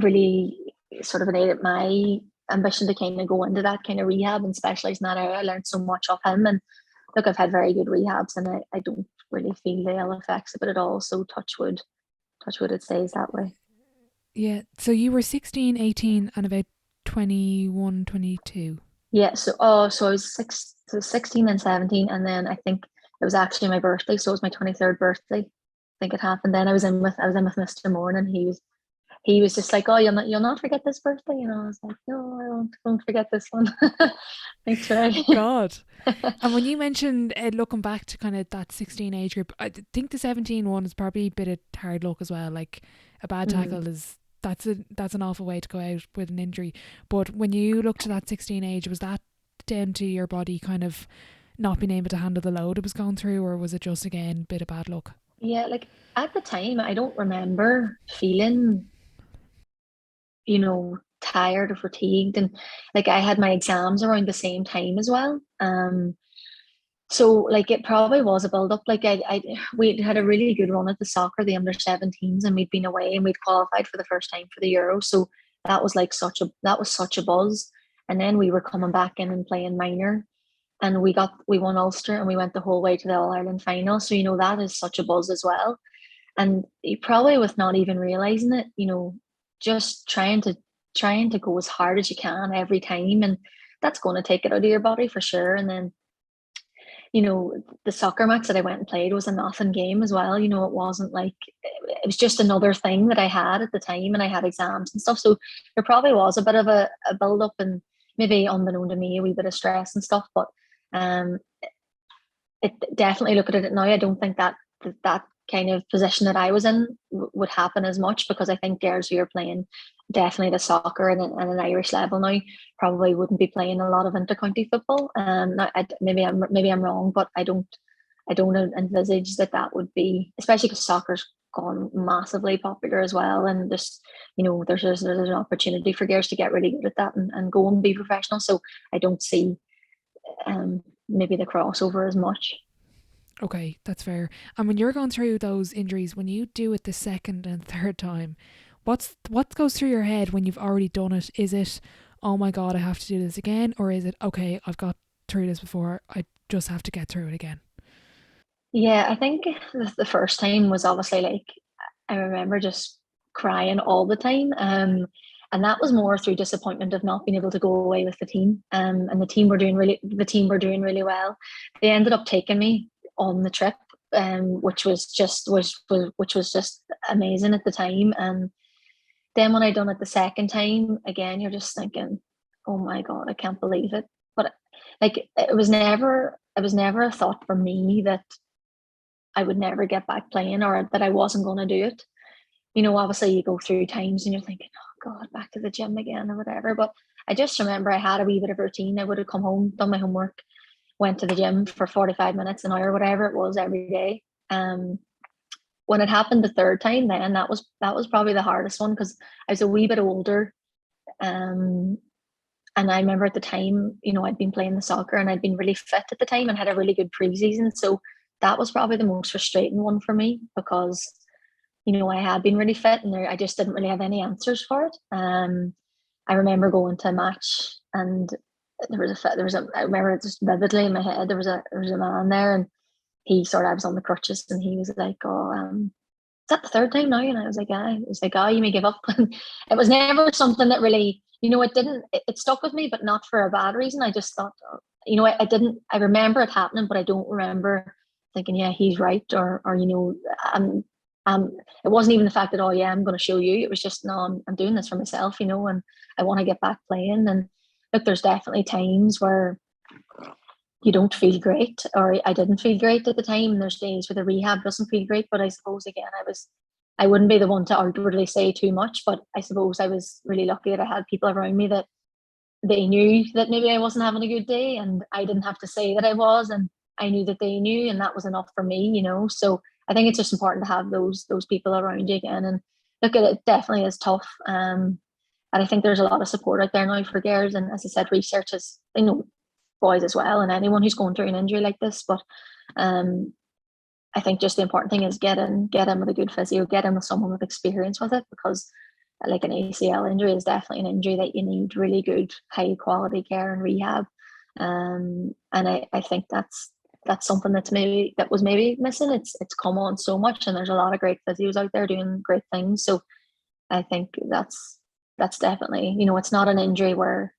enabled my ambition to kind of go into that kind of rehab and specialise in that area. I learned so much off him, and look, I've had very good rehabs, and I don't really feel the ill effects of it at all. So touch wood, it stays that way. Yeah. So you were 16, 18 and about 21, 22. Yeah. So I was 16 and 17, and then I think it was actually my birthday. So it was my 23rd birthday. I think it happened then. I was in with Mr. Moore, and he was just like, "Oh, you'll not forget this birthday," I was like, "No, I won't forget this one." Thanks, Ray. Oh God. And when you mentioned looking back to kind of that 16 age group, I think the 17 one is probably a bit of hard luck as well. Like a bad tackle that's an awful way to go out with an injury. But when you look to that 16 age, was that down to your body kind of not being able to handle the load it was going through, or was it just again a bit of bad luck? Yeah, like at the time, I don't remember feeling, tired or fatigued, and like I had my exams around the same time as well. So like it probably was a build up. Like we had a really good run at the soccer, the under 17s, and we'd been away and we'd qualified for the first time for the Euro. So that was like such a buzz. And then we were coming back in and playing minor, and we won Ulster, and we went the whole way to the All Ireland final. So that is such a buzz as well. And you probably, with not even realizing it, just trying to go as hard as you can every time, and that's going to take it out of your body for sure. And then the soccer match that I went and played was a nothing game as well. It wasn't like, it was just another thing that I had at the time, and I had exams and stuff. So there probably was a bit of a build up, and maybe unbeknown to me, a wee bit of stress and stuff. But it definitely, looking at it now, I don't think that kind of position that I was in would happen as much, because I think girls who are playing definitely the soccer and an Irish level now probably wouldn't be playing a lot of intercounty football. Maybe I'm wrong, but I don't envisage that would be, especially because soccer's gone massively popular as well, and there's an opportunity for girls to get really good at that and go and be professional. So I don't see maybe the crossover as much. Okay, that's fair. And when you're going through those injuries, when you do it the second and third time, what goes through your head when you've already done it? Is it, oh my God, I have to do this again? Or is it, okay, I've got through this before, I just have to get through it again? Yeah, I think the first time was obviously like, I remember just crying all the time. And that was more through disappointment of not being able to go away with the team. And the team were doing really well. They ended up taking me on the trip, which was just amazing at the time. And then when I done it the second time, again, you're just thinking, oh my God, I can't believe it. But like it was never a thought for me that I would never get back playing, or that I wasn't going to do it. Obviously you go through times and you're thinking, oh God, back to the gym again or whatever. But I just remember I had a wee bit of routine. I would have come home, done my homework, went to the gym for 45 minutes, an hour, whatever it was every day. When it happened the third time, then that was probably the hardest one, because I was a wee bit older. And I remember at the time, I'd been playing the soccer and I'd been really fit at the time and had a really good preseason. So that was probably the most frustrating one for me, because I had been really fit and I just didn't really have any answers for it. I remember going to a match, and I remember it just vividly in my head. There was a man there, and I was on the crutches, and he was like, "Oh, is that the third time now?" And I was like, "Yeah." He was like, "Oh, you may give up." And it was never something that really, it stuck with me, but not for a bad reason. I just thought, I didn't. I remember it happening, but I don't remember thinking, "Yeah, he's right," or it wasn't even the fact that, oh yeah, I'm going to show you. It was just, no, I'm doing this for myself, and I want to get back playing. And look, there's definitely times where you don't feel great, or I didn't feel great at the time. And there's days where the rehab doesn't feel great, but I suppose again, I wouldn't be the one to outwardly say too much, but I suppose I was really lucky that I had people around me that they knew that maybe I wasn't having a good day, and I didn't have to say that I was, and I knew that they knew, and that was enough for me, you know. So I think it's just important to have those people around you again. And look, at it definitely is tough. And I think there's a lot of support out there now for girls. And as I said, research is, you know, boys as well, and anyone who's going through an injury like this. But I think just the important thing is get in with a good physio, get in with someone with experience with it, because like an ACL injury is definitely an injury that you need really good, high quality care and rehab. And I think that's something that was maybe missing. It's come on so much, and there's a lot of great physios out there doing great things. So I think that's definitely, you know, it's not an injury where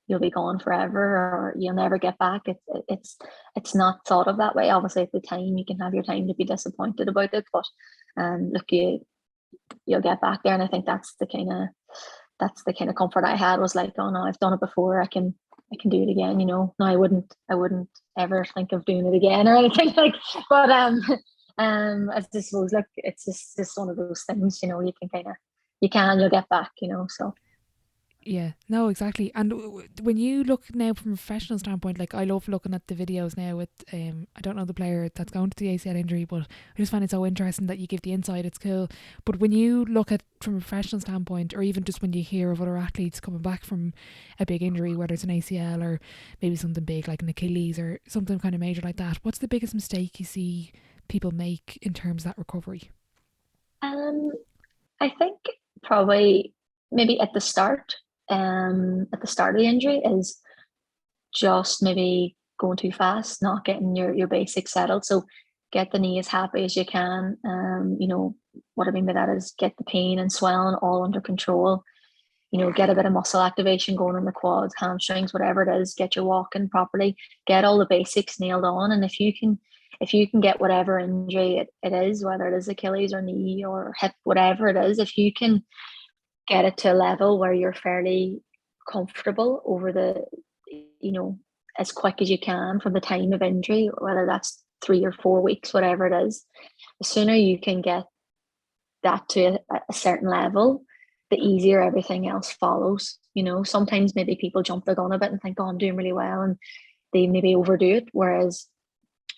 you'll be gone forever or you'll never get back. It's not thought of that way. Obviously, at the time, you can have your time to be disappointed about it, but look, you'll get back there. And I think that's the kind of comfort I had, was like, oh no, I've done it before. I can do it again. You know, no, I wouldn't ever think of doing it again or anything like. But I just suppose, look, it's just one of those things. You know, you'll get back. You know, so. Yeah, no, exactly. And when you look now from a professional standpoint, like I love looking at the videos now with, I don't know the player that's going to the ACL injury, but I just find it so interesting that you give the insight. It's cool. But when you look at from a professional standpoint, or even just when you hear of other athletes coming back from a big injury, whether it's an ACL or maybe something big like an Achilles or something kind of major like that, what's the biggest mistake you see people make in terms of that recovery? I think probably maybe at the start of the injury is just maybe going too fast, not getting your basics settled. So get the knee as happy as you can. You know, what I mean by that is get the pain and swelling all under control. You know, get a bit of muscle activation going in the quads, hamstrings, whatever it is, get your walking properly, get all the basics nailed on. And if you can get whatever injury it is, whether it is Achilles or knee or hip, whatever it is, if you can get it to a level where you're fairly comfortable over the, you know, as quick as you can from the time of injury, whether that's 3 or 4 weeks, whatever it is, the sooner you can get that to a certain level, the easier everything else follows. You know, sometimes maybe people jump the gun a bit and think, oh, I'm doing really well, and they maybe overdo it, whereas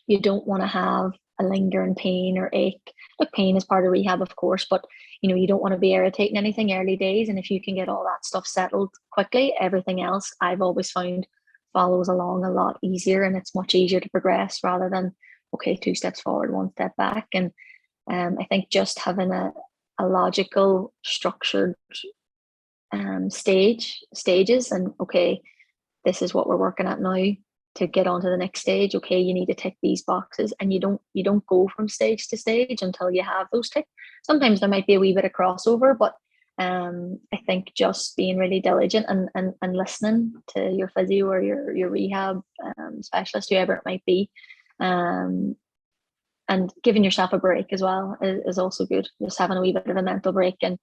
you don't want to have a lingering pain or ache. Look, pain is part of rehab, of course, but you know, you don't want to be irritating anything early days. And if you can get all that stuff settled quickly, everything else I've always found follows along a lot easier, and it's much easier to progress rather than, okay, 2 steps forward, 1 step back. And I think just having a logical, structured stages, and okay, this is what we're working at now to get on to the next stage. Okay, you need to tick these boxes, and you don't go from stage to stage until you have those ticked. Sometimes there might be a wee bit of crossover, but I think just being really diligent and listening to your physio or your rehab specialist, whoever it might be, and giving yourself a break as well is also good. Just having a wee bit of a mental break, and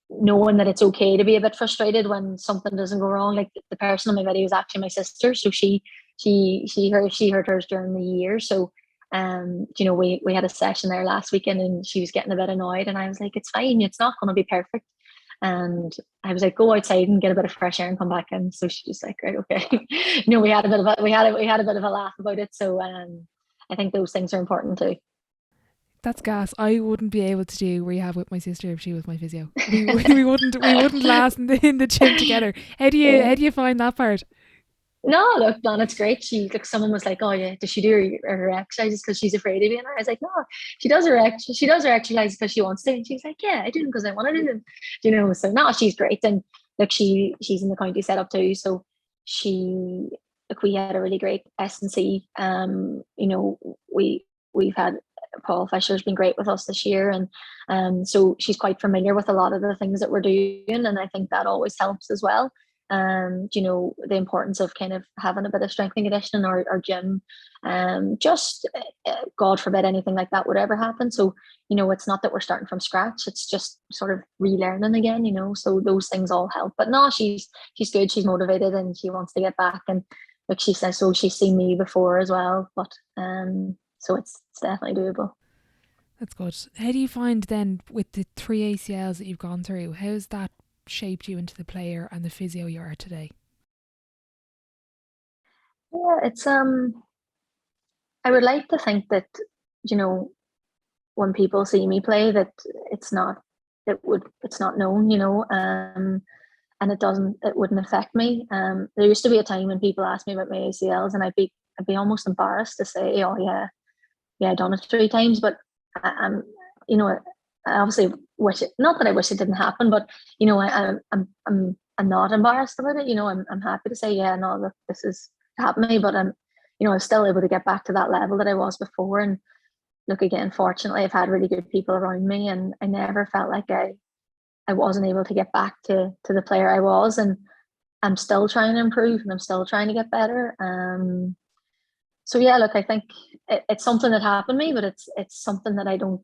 knowing that it's okay to be a bit frustrated when something doesn't go wrong. Like the person on my video is actually my sister, so she hurt hers during the year. So you know, we had a session there last weekend, and she was getting a bit annoyed, and I was like, it's fine, it's not going to be perfect. And I was like, go outside and get a bit of fresh air and come back in. So she's like, right, okay. You know, we had a bit of a laugh about it. So I think those things are important too. That's gas. I wouldn't be able to do rehab with my sister if she was my physio. We wouldn't last in the gym together. How do you find that part? No, look, Don, it's great. Someone was like, oh yeah, does she do her exercises because she's afraid of being her? I was like, no, she does her exercises because she wants to. And she's like, yeah, I do them because I want to do them. You know, so no, she's great. And look, she's in the county setup too. So we had a really great S&C. You know, we've had Paul Fisher's been great with us this year, and so she's quite familiar with a lot of the things that we're doing, and I think that always helps as well. You know, the importance of kind of having a bit of strength and conditioning or gym, just God forbid anything like that would ever happen. So, you know, it's not that we're starting from scratch, it's just sort of relearning again, you know, so those things all help. But no, she's good, she's motivated, and she wants to get back. And like she says, so she's seen me before as well, but so it's definitely doable. That's good. How do you find then with the 3 ACLs that you've gone through? How's that shaped you into the player and the physio you are today? Yeah, it's I would like to think that, you know, when people see me play, that it's not it's not known, and it wouldn't affect me. There used to be a time when people asked me about my ACLs, and I'd be almost embarrassed to say, oh yeah, I done it 3 times, but I'm, you know, I obviously wish it, not that I wish it didn't happen, but I'm not embarrassed about it. I'm happy to say, yeah, no, look, this is happened to me, but I'm still able to get back to that level that I was before. And look, again, fortunately, I've had really good people around me, and I never felt like I wasn't able to get back to the player I was, and I'm still trying to improve, and I'm still trying to get better. So yeah, look, I think it's something that happened to me, but it's something that I don't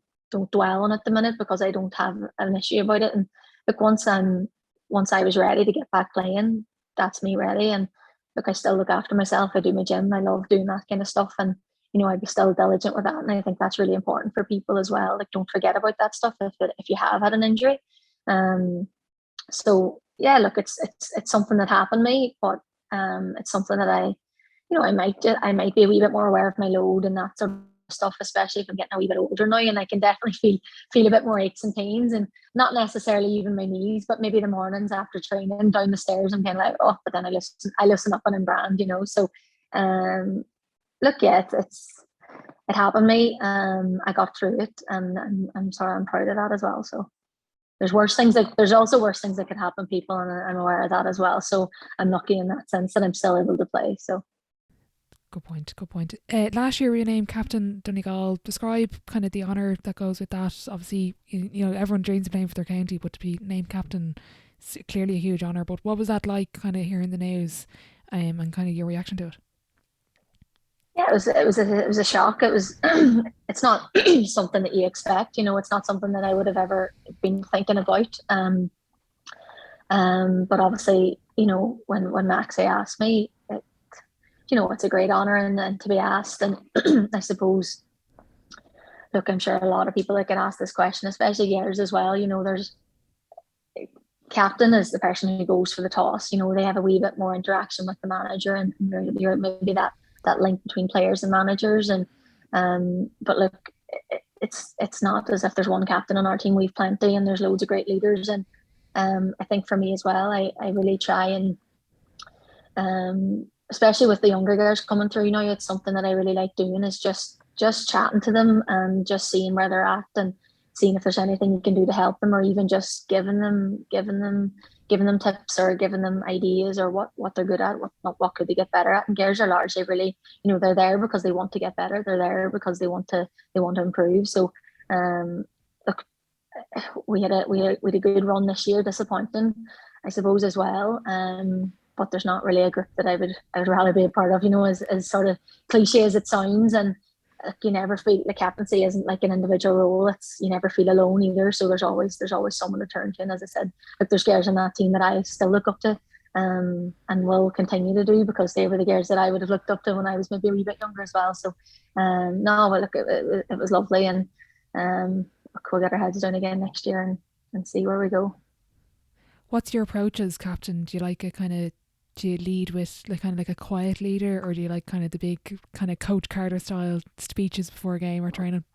dwell on at the minute because I don't have an issue about it. And look, once I was ready to get back playing, that's me ready. And look, I still look after myself. I do my gym. I love doing that kind of stuff, and I'd be still diligent with that. And I think that's really important for people as well. Like, don't forget about that stuff if you have had an injury. Um, so yeah, look, it's something that happened to me, but it's something that I might be a wee bit more aware of my load and that sort of stuff, especially if I'm getting a wee bit older now, and I can definitely feel a bit more aches and pains, and not necessarily even my knees, but maybe the mornings after training down the stairs, I'm kind of like, oh, but then I listen up and I'm brand. So, um, look, yeah, it happened to me. I got through it, and I'm proud of that as well. So. There's also worse things that could happen to people, and I'm aware of that as well. So I'm lucky in that sense that I'm still able to play. So Good point. Good point. Last year, we were named captain Donegal. Describe kind of the honour that goes with that. Obviously, everyone dreams of playing for their county, but to be named captain is clearly a huge honour. But what was that like, kind of hearing the news, and kind of your reaction to it? yeah, it was a shock. It was it's not something that you expect. It's not something that I would have ever been thinking about. But obviously, when Maxie asked me, it's a great honour, and to be asked. And I suppose, look, I'm sure a lot of people that get asked this question, especially girls as well. There's captain is the person who goes for the toss. They have a wee bit more interaction with the manager, and you're maybe that link between players and managers. And but look, it's not as if there's one captain on our team. We've plenty, and there's loads of great leaders. And I think for me as well, I really try and especially with the younger girls coming through, it's something that I really like doing, is just chatting to them and just seeing where they're at, and seeing if there's anything you can do to help them, or even just giving them tips, or giving them ideas, or what they're good at, what could they get better at. And girls are largely really, they're there because they want to get better. They're there because they want to improve. So look, we had a good run this year, disappointing, I suppose, as well. But there's not really a group that I would rather be a part of, as sort of cliche as it sounds. And you never feel the captaincy isn't like an individual role. It's, you never feel alone either. So there's always someone to turn to. And as I said, like, there's girls in that team that I still look up to, and will continue to do, because they were the girls that I would have looked up to when I was maybe a wee bit younger as well. So no, but look, it was lovely. And we'll get our heads down again next year, and see where we go. What's your approach as captain? Do you like a kind of do you lead with like kind of like a quiet leader, or do you like kind of the big kind of Coach Carter style speeches before a game or training?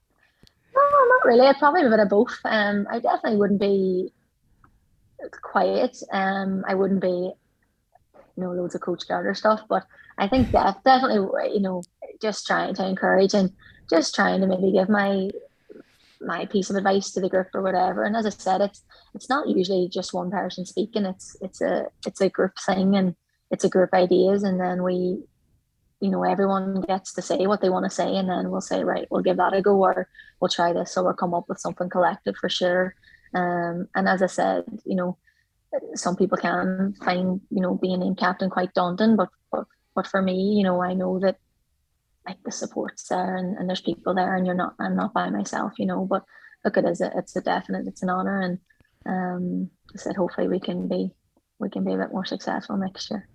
No, not really. I'd probably a bit of both. I definitely wouldn't be quiet. I wouldn't be, loads of Coach Carter stuff, but I think definitely, just trying to encourage, and just trying to maybe give my piece of advice to the group or whatever. And as I said, it's not usually just one person speaking. It's a group thing, and it's a group ideas, and then everyone gets to say what they want to say, and then we'll say, right, we'll give that a go, or we'll try this, so we'll come up with something collective for sure. And as I said, some people can find, being named captain quite daunting, but for me, I know that, like, the support's there, and there's people there, and I'm not by myself. But look, it's an honor. And I said, hopefully we can be a bit more successful next year.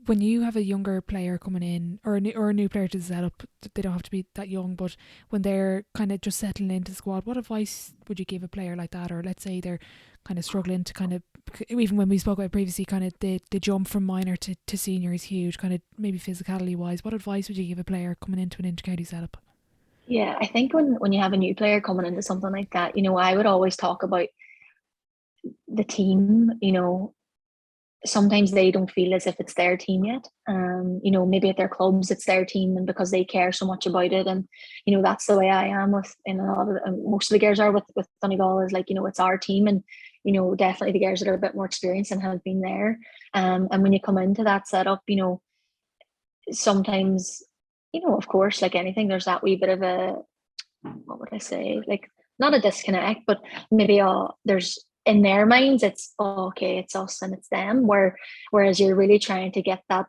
when you have a younger player coming in, or a new player to the setup, they don't have to be that young, but when they're kind of just settling into the squad, what advice would you give a player like that? Or let's say they're kind of struggling to kind of, even when we spoke about previously, kind of the jump from minor to senior is huge, kind of maybe physicality wise. What advice would you give a player coming into an inter-county setup? Yeah, I think when you have a new player coming into something like that, I would always talk about the team. Sometimes they don't feel as if it's their team yet. Maybe at their clubs it's their team, and because they care so much about it, and that's the way I am with in a lot of most of the girls are with Donegal, is like it's our team, and definitely the girls that are a bit more experienced and have been there. And when you come into that setup, sometimes of course, like anything, there's that wee bit of a, what would I say, like not a disconnect, but maybe there's, in their minds it's, oh, okay, it's us and it's them, whereas you're really trying to get that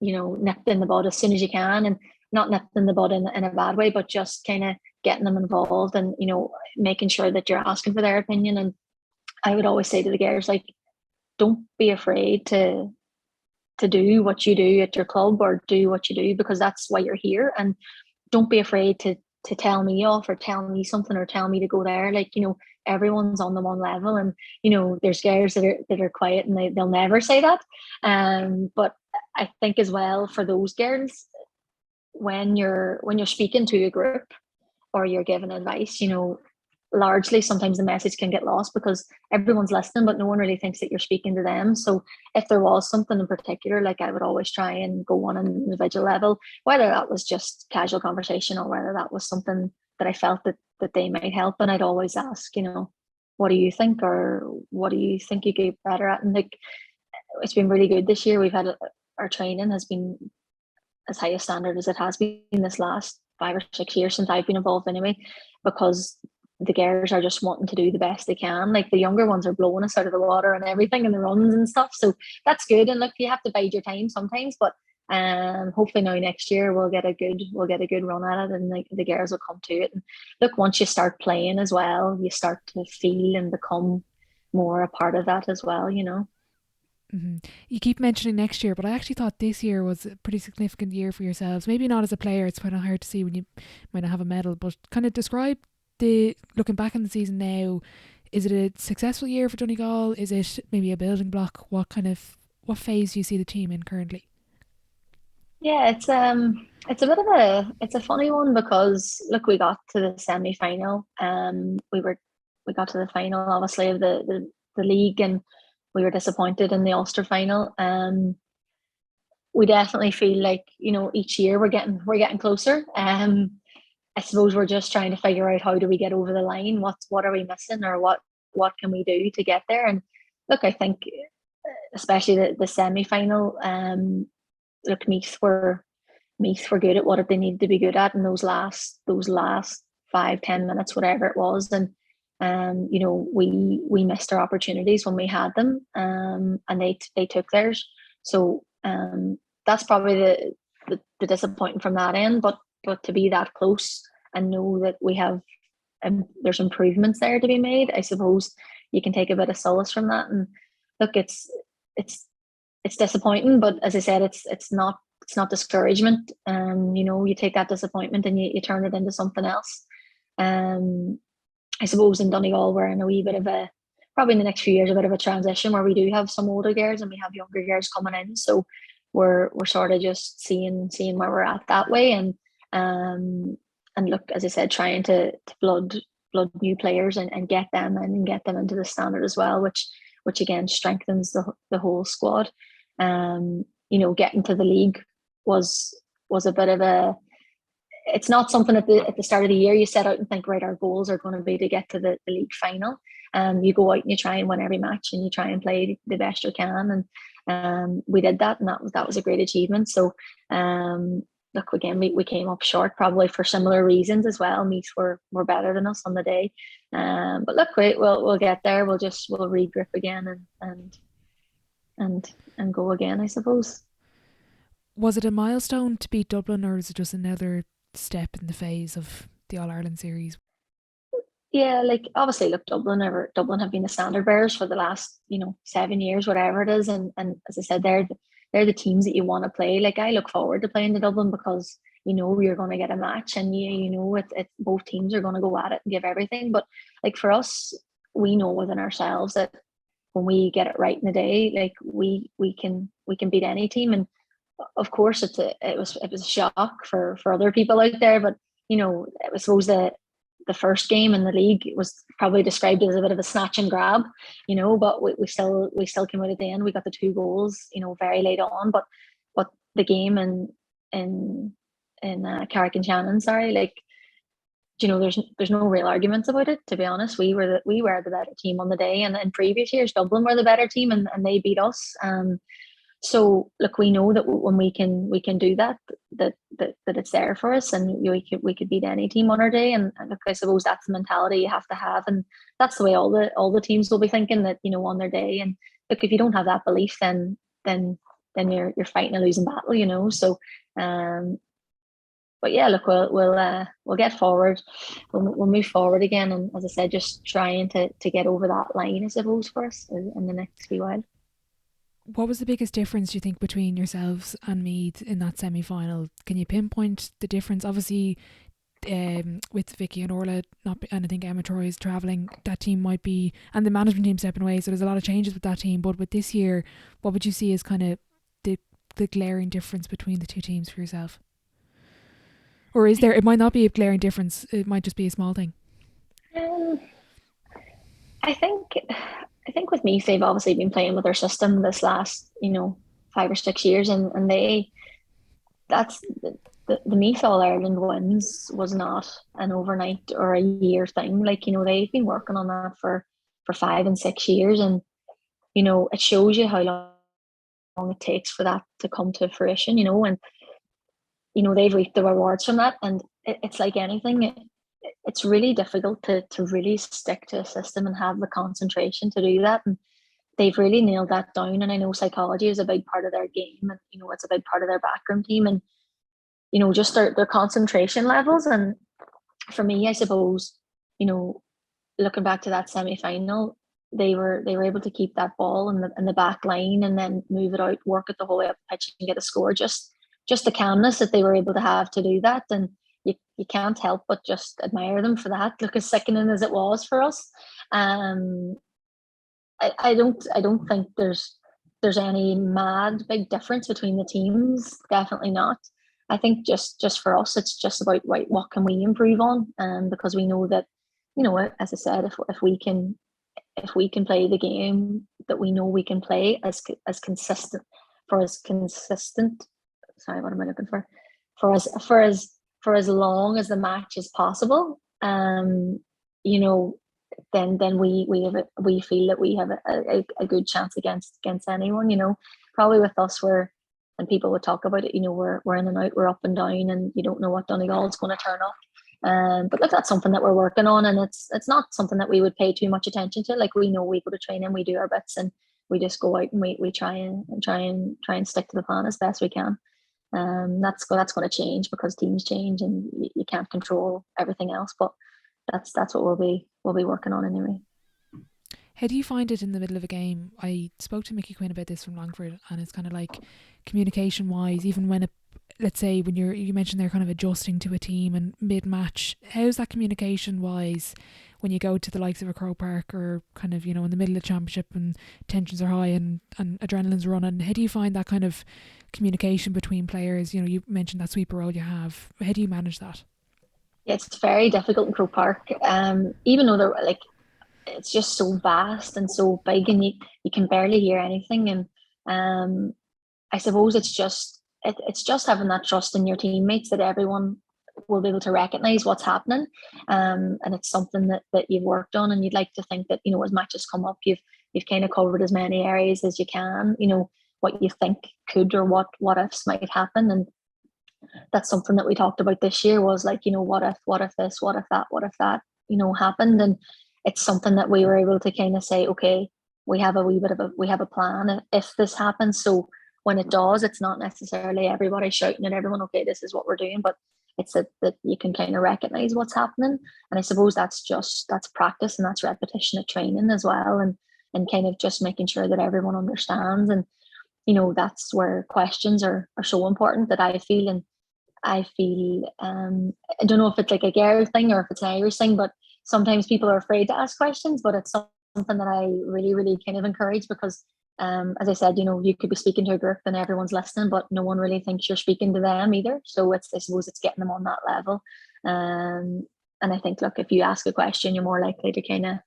nipped in the bud as soon as you can, and not nipped in the bud in a bad way, but just kind of getting them involved, and making sure that you're asking for their opinion. And I would always say to the girls, like, don't be afraid to do what you do at your club, or do what you do because that's why you're here, and don't be afraid to tell me off, or tell me something, or tell me to go there. Like, everyone's on the one level, and there's girls that are quiet, and they'll never say that. But I think as well, for those girls, when you're speaking to a group, or you're giving advice, largely sometimes the message can get lost because everyone's listening, but no one really thinks that you're speaking to them. So if there was something in particular, like, I would always try and go on an individual level, whether that was just casual conversation, or whether that was something that I felt that they might help. And I'd always ask, what do you think, or what do you think you get better at? And like, it's been really good this year. We've had our training has been as high a standard as it has been this last 5 or 6 years since I've been involved anyway, because the girls are just wanting to do the best they can. Like, the younger ones are blowing us out of the water and everything, and the runs and stuff. So that's good. And look, you have to bide your time sometimes, but hopefully now next year we'll get a good run at it, and the girls will come to it. And look, once you start playing as well, you start to feel and become more a part of that as well. Mm-hmm. You keep mentioning next year, but I actually thought this year was a pretty significant year for yourselves. Maybe not as a player, it's kind of hard to see when you might not have a medal, but kind of describe looking back on the season now. Is it a successful year for Donegal? Is it maybe a building block? What phase do you see the team in currently? Yeah, it's a bit of a funny one, because look, we got to the semi final. We got to the final, obviously, of the league, and we were disappointed in the Ulster final. We definitely feel like, each year we're getting closer. I suppose we're just trying to figure out, how do we get over the line? What are we missing, or what can we do to get there? And look, I think especially the semi final. Look, Meath were good at what they needed to be good at in those last 5-10 minutes, whatever it was. And we missed our opportunities when we had them, and they took theirs. So that's probably the disappointing from that end. But to be that close and know that we have, there's improvements there to be made, I suppose you can take a bit of solace from that. And look, it's disappointing, but as I said, it's not discouragement. You take that disappointment and you turn it into something else. I suppose in Donegal we're in a wee bit of a, probably in the next few years, a bit of a transition where we do have some older girls and we have younger girls coming in. So we're sort of just seeing where we're at that way. And look, as I said, trying to blood new players and get them in and get them into the standard as well, which again strengthens the whole squad. Getting to the league was a bit of a, it's not something at the start of the year you set out and think, right, our goals are going to be to get to the league final. You go out and you try and win every match and you try and play the best you can. And we did that, and that was a great achievement. So look, again, we came up short, probably for similar reasons as well. Meath were better than us on the day. But look, we'll get there. We'll regroup again and go again, I suppose. Was it a milestone to beat Dublin, or is it just another step in the phase of the All Ireland series? Yeah, like obviously, look, Dublin have been the standard bearers for the last 7 years, whatever it is, and as I said, they're the teams that you want to play. Like, I look forward to playing the Dublin because you know you're going to get a match, and you know it's both teams are going to go at it and give everything. But like for us, we know within ourselves that when we get it right in the day, like we can beat any team. And of course, it was a shock for other people out there. But you know, I suppose the first game in the league was probably described as a bit of a snatch and grab, you know. But we still came out at the end. We got the 2 goals, you know, very late on. But the game in Carrick and Shannon, sorry, like, you know, there's no real arguments about it, to be honest. We were the better team on the day, and in previous years Dublin were the better team, and they beat us. So look, we know that when we can do that it's there for us, and we could beat any team on our day. And look, I suppose that's the mentality you have to have, and that's the way all the teams will be thinking, that you know, on their day. And look, if you don't have that belief, then you're fighting a losing battle, you know. So but yeah, look, we'll get forward. We'll move forward again, and as I said, just trying to get over that line, I suppose, for us in the next wee while. What was the biggest difference, you think, between yourselves and Meath in that semi-final? Can you pinpoint the difference? Obviously, with Vicky and Orla, and I think Emma Troy is travelling, that team might be, and the management team stepping away, so there's a lot of changes with that team. But with this year, what would you see as kind of the glaring difference between the two teams for yourself? Or is there? It might not be a glaring difference. It might just be a small thing. I think with Meath, they've obviously been playing with their system this last, you know, 5 or 6 years, and that's the Meath All Ireland wins was not an overnight or a year thing. Like, you know, they've been working on that for 5 and 6 years, and you know, it shows you how long it takes for that to come to fruition, you know. And you know, they've reaped the rewards from that. And it's like anything, it's really difficult to really stick to a system and have the concentration to do that. And they've really nailed that down. And I know psychology is a big part of their game, and you know, it's a big part of their backroom team, and you know, just their concentration levels. And for me, I suppose, you know, looking back to that semi-final, they were able to keep that ball in the back line, and then move it out, work it the whole way up the pitch, and get a score. Just the calmness that they were able to have to do that. And you can't help but just admire them for that. Look, as sickening as it was for us, I don't think there's any mad big difference between the teams. Definitely not. I think just for us, it's just about, right, what can we improve on? Because we know that, you know, as I said, if we can play the game that we know we can play as consistent. Sorry, what am I looking for? For as long as the match is possible, you know, then we feel that we have a good chance against anyone, you know. Probably with us, and people would talk about it, you know, we're in and out, we're up and down, and you don't know what Donegal is going to turn up. But look, that's something that we're working on, and it's not something that we would pay too much attention to. Like, we know we go to training, we do our bits, and we just go out and we try and stick to the plan as best we can. That's going to change because teams change, and you can't control everything else. But that's what we'll be working on anyway. How do you find it in the middle of a game? I spoke to Mickey Quinn about this from Longford, and it's kind of like, communication wise, even when let's say when you mentioned they're kind of adjusting to a team and mid-match, how's that communication wise when you go to the likes of a Croke Park, or kind of, you know, in the middle of the championship and tensions are high and adrenaline's running? How do you find that kind of communication between players? You know, you mentioned that sweeper role you have. How do you manage that? It's very difficult in Croke Park. Even though they're like, it's just so vast and so big, and you can barely hear anything. And I suppose it's just having that trust in your teammates that everyone will be able to recognize what's happening. And it's something that you've worked on, and you'd like to think that, you know, as matches come up, you've kind of covered as many areas as you can, you know, what you think could, or what ifs might happen. And that's something that we talked about this year, was like, you know, what if this, what if that, you know, happened. And it's something that we were able to kind of say, okay, we have a plan if this happens. So when it does, it's not necessarily everybody shouting at everyone, okay, this is what we're doing, but it's that you can kind of recognize what's happening. And I suppose that's practice, and that's repetition of training as well, and kind of just making sure that everyone understands. And that's where questions are so important, that I feel. And I feel, I don't know if it's like a girl thing or if it's an Irish thing, but sometimes people are afraid to ask questions, but it's something that I really, really kind of encourage, because as I said, you could be speaking to a group and everyone's listening, but no one really thinks you're speaking to them either. So I suppose it's getting them on that level. And I think, look, if you ask a question, you're more likely, because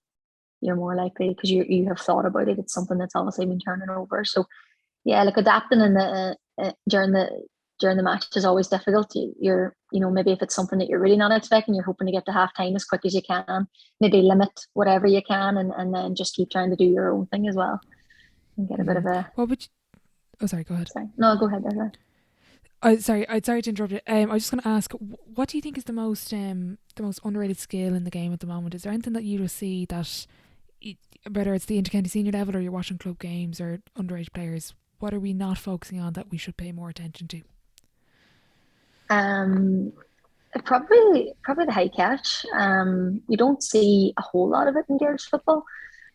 you have thought about it. It's something that's obviously been turning over. So yeah, like adapting in the during the match is always difficult. Maybe if it's something that you're really not expecting, you're hoping to get to half time as quick as you can, maybe limit whatever you can, and then just keep trying to do your own thing as well and get a bit of a. What would you... Oh, sorry, go ahead. Sorry. No, go ahead there. Sorry to interrupt you. I was just going to ask, what do you think is the most underrated skill in the game at the moment? Is there anything that you will see that, whether it's the intercounty senior level or you're watching club games or underage players, what are we not focusing on that we should pay more attention to? Probably the high catch. You don't see a whole lot of it in girls football.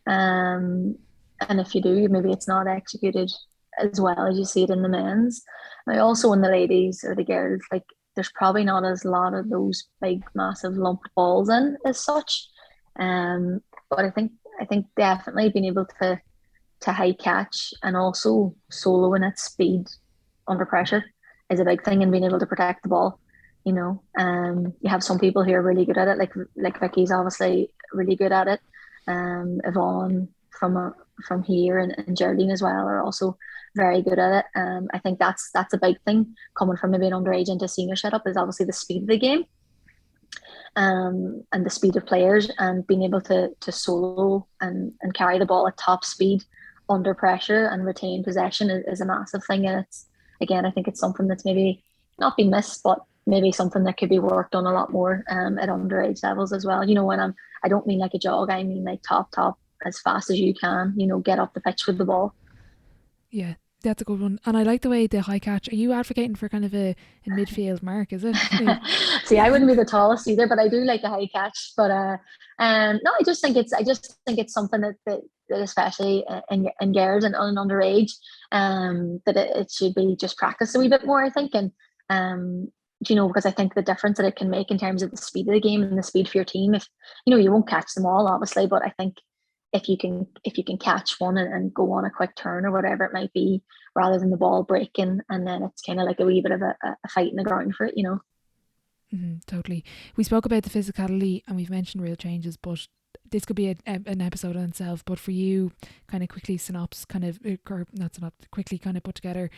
And if you do, maybe it's not executed as well as you see it in the men's. Now, also in the ladies or the girls, like there's probably not as a lot of those big, massive lumped balls in as such. But I think definitely being able to high catch and also soloing at speed under pressure is a big thing, and being able to protect the ball. You have some people who are really good at it, like Vicky's obviously really good at it. Yvonne from here and Geraldine as well are also very good at it. I think that's a big thing coming from maybe an underage into senior setup, is obviously the speed of the game, and the speed of players, and being able to solo and carry the ball at top speed under pressure and retain possession is a massive thing. And it's, again, I think it's something that's maybe not been missed, but maybe something that could be worked on a lot more at underage levels as well. I don't mean like a jog, I mean like top as fast as you can, get up the pitch with the ball. Yeah, that's a good one. And I like the way the high catch. Are you advocating for kind of a midfield mark, is it? See, I wouldn't be the tallest either, but I do like a high catch. But no, I just think it's something that especially in girls and underage, that it should be just practiced a wee bit more, I think. And because I think the difference that it can make in terms of the speed of the game and the speed for your team, if you won't catch them all obviously, but I think if you can catch one and go on a quick turn or whatever it might be, rather than the ball breaking, and then it's kind of like a wee bit of a fight in the ground for it, Totally. We spoke about the physicality and we've mentioned real changes, but this could be an episode on itself. But for you, kind of quickly quickly kind of put together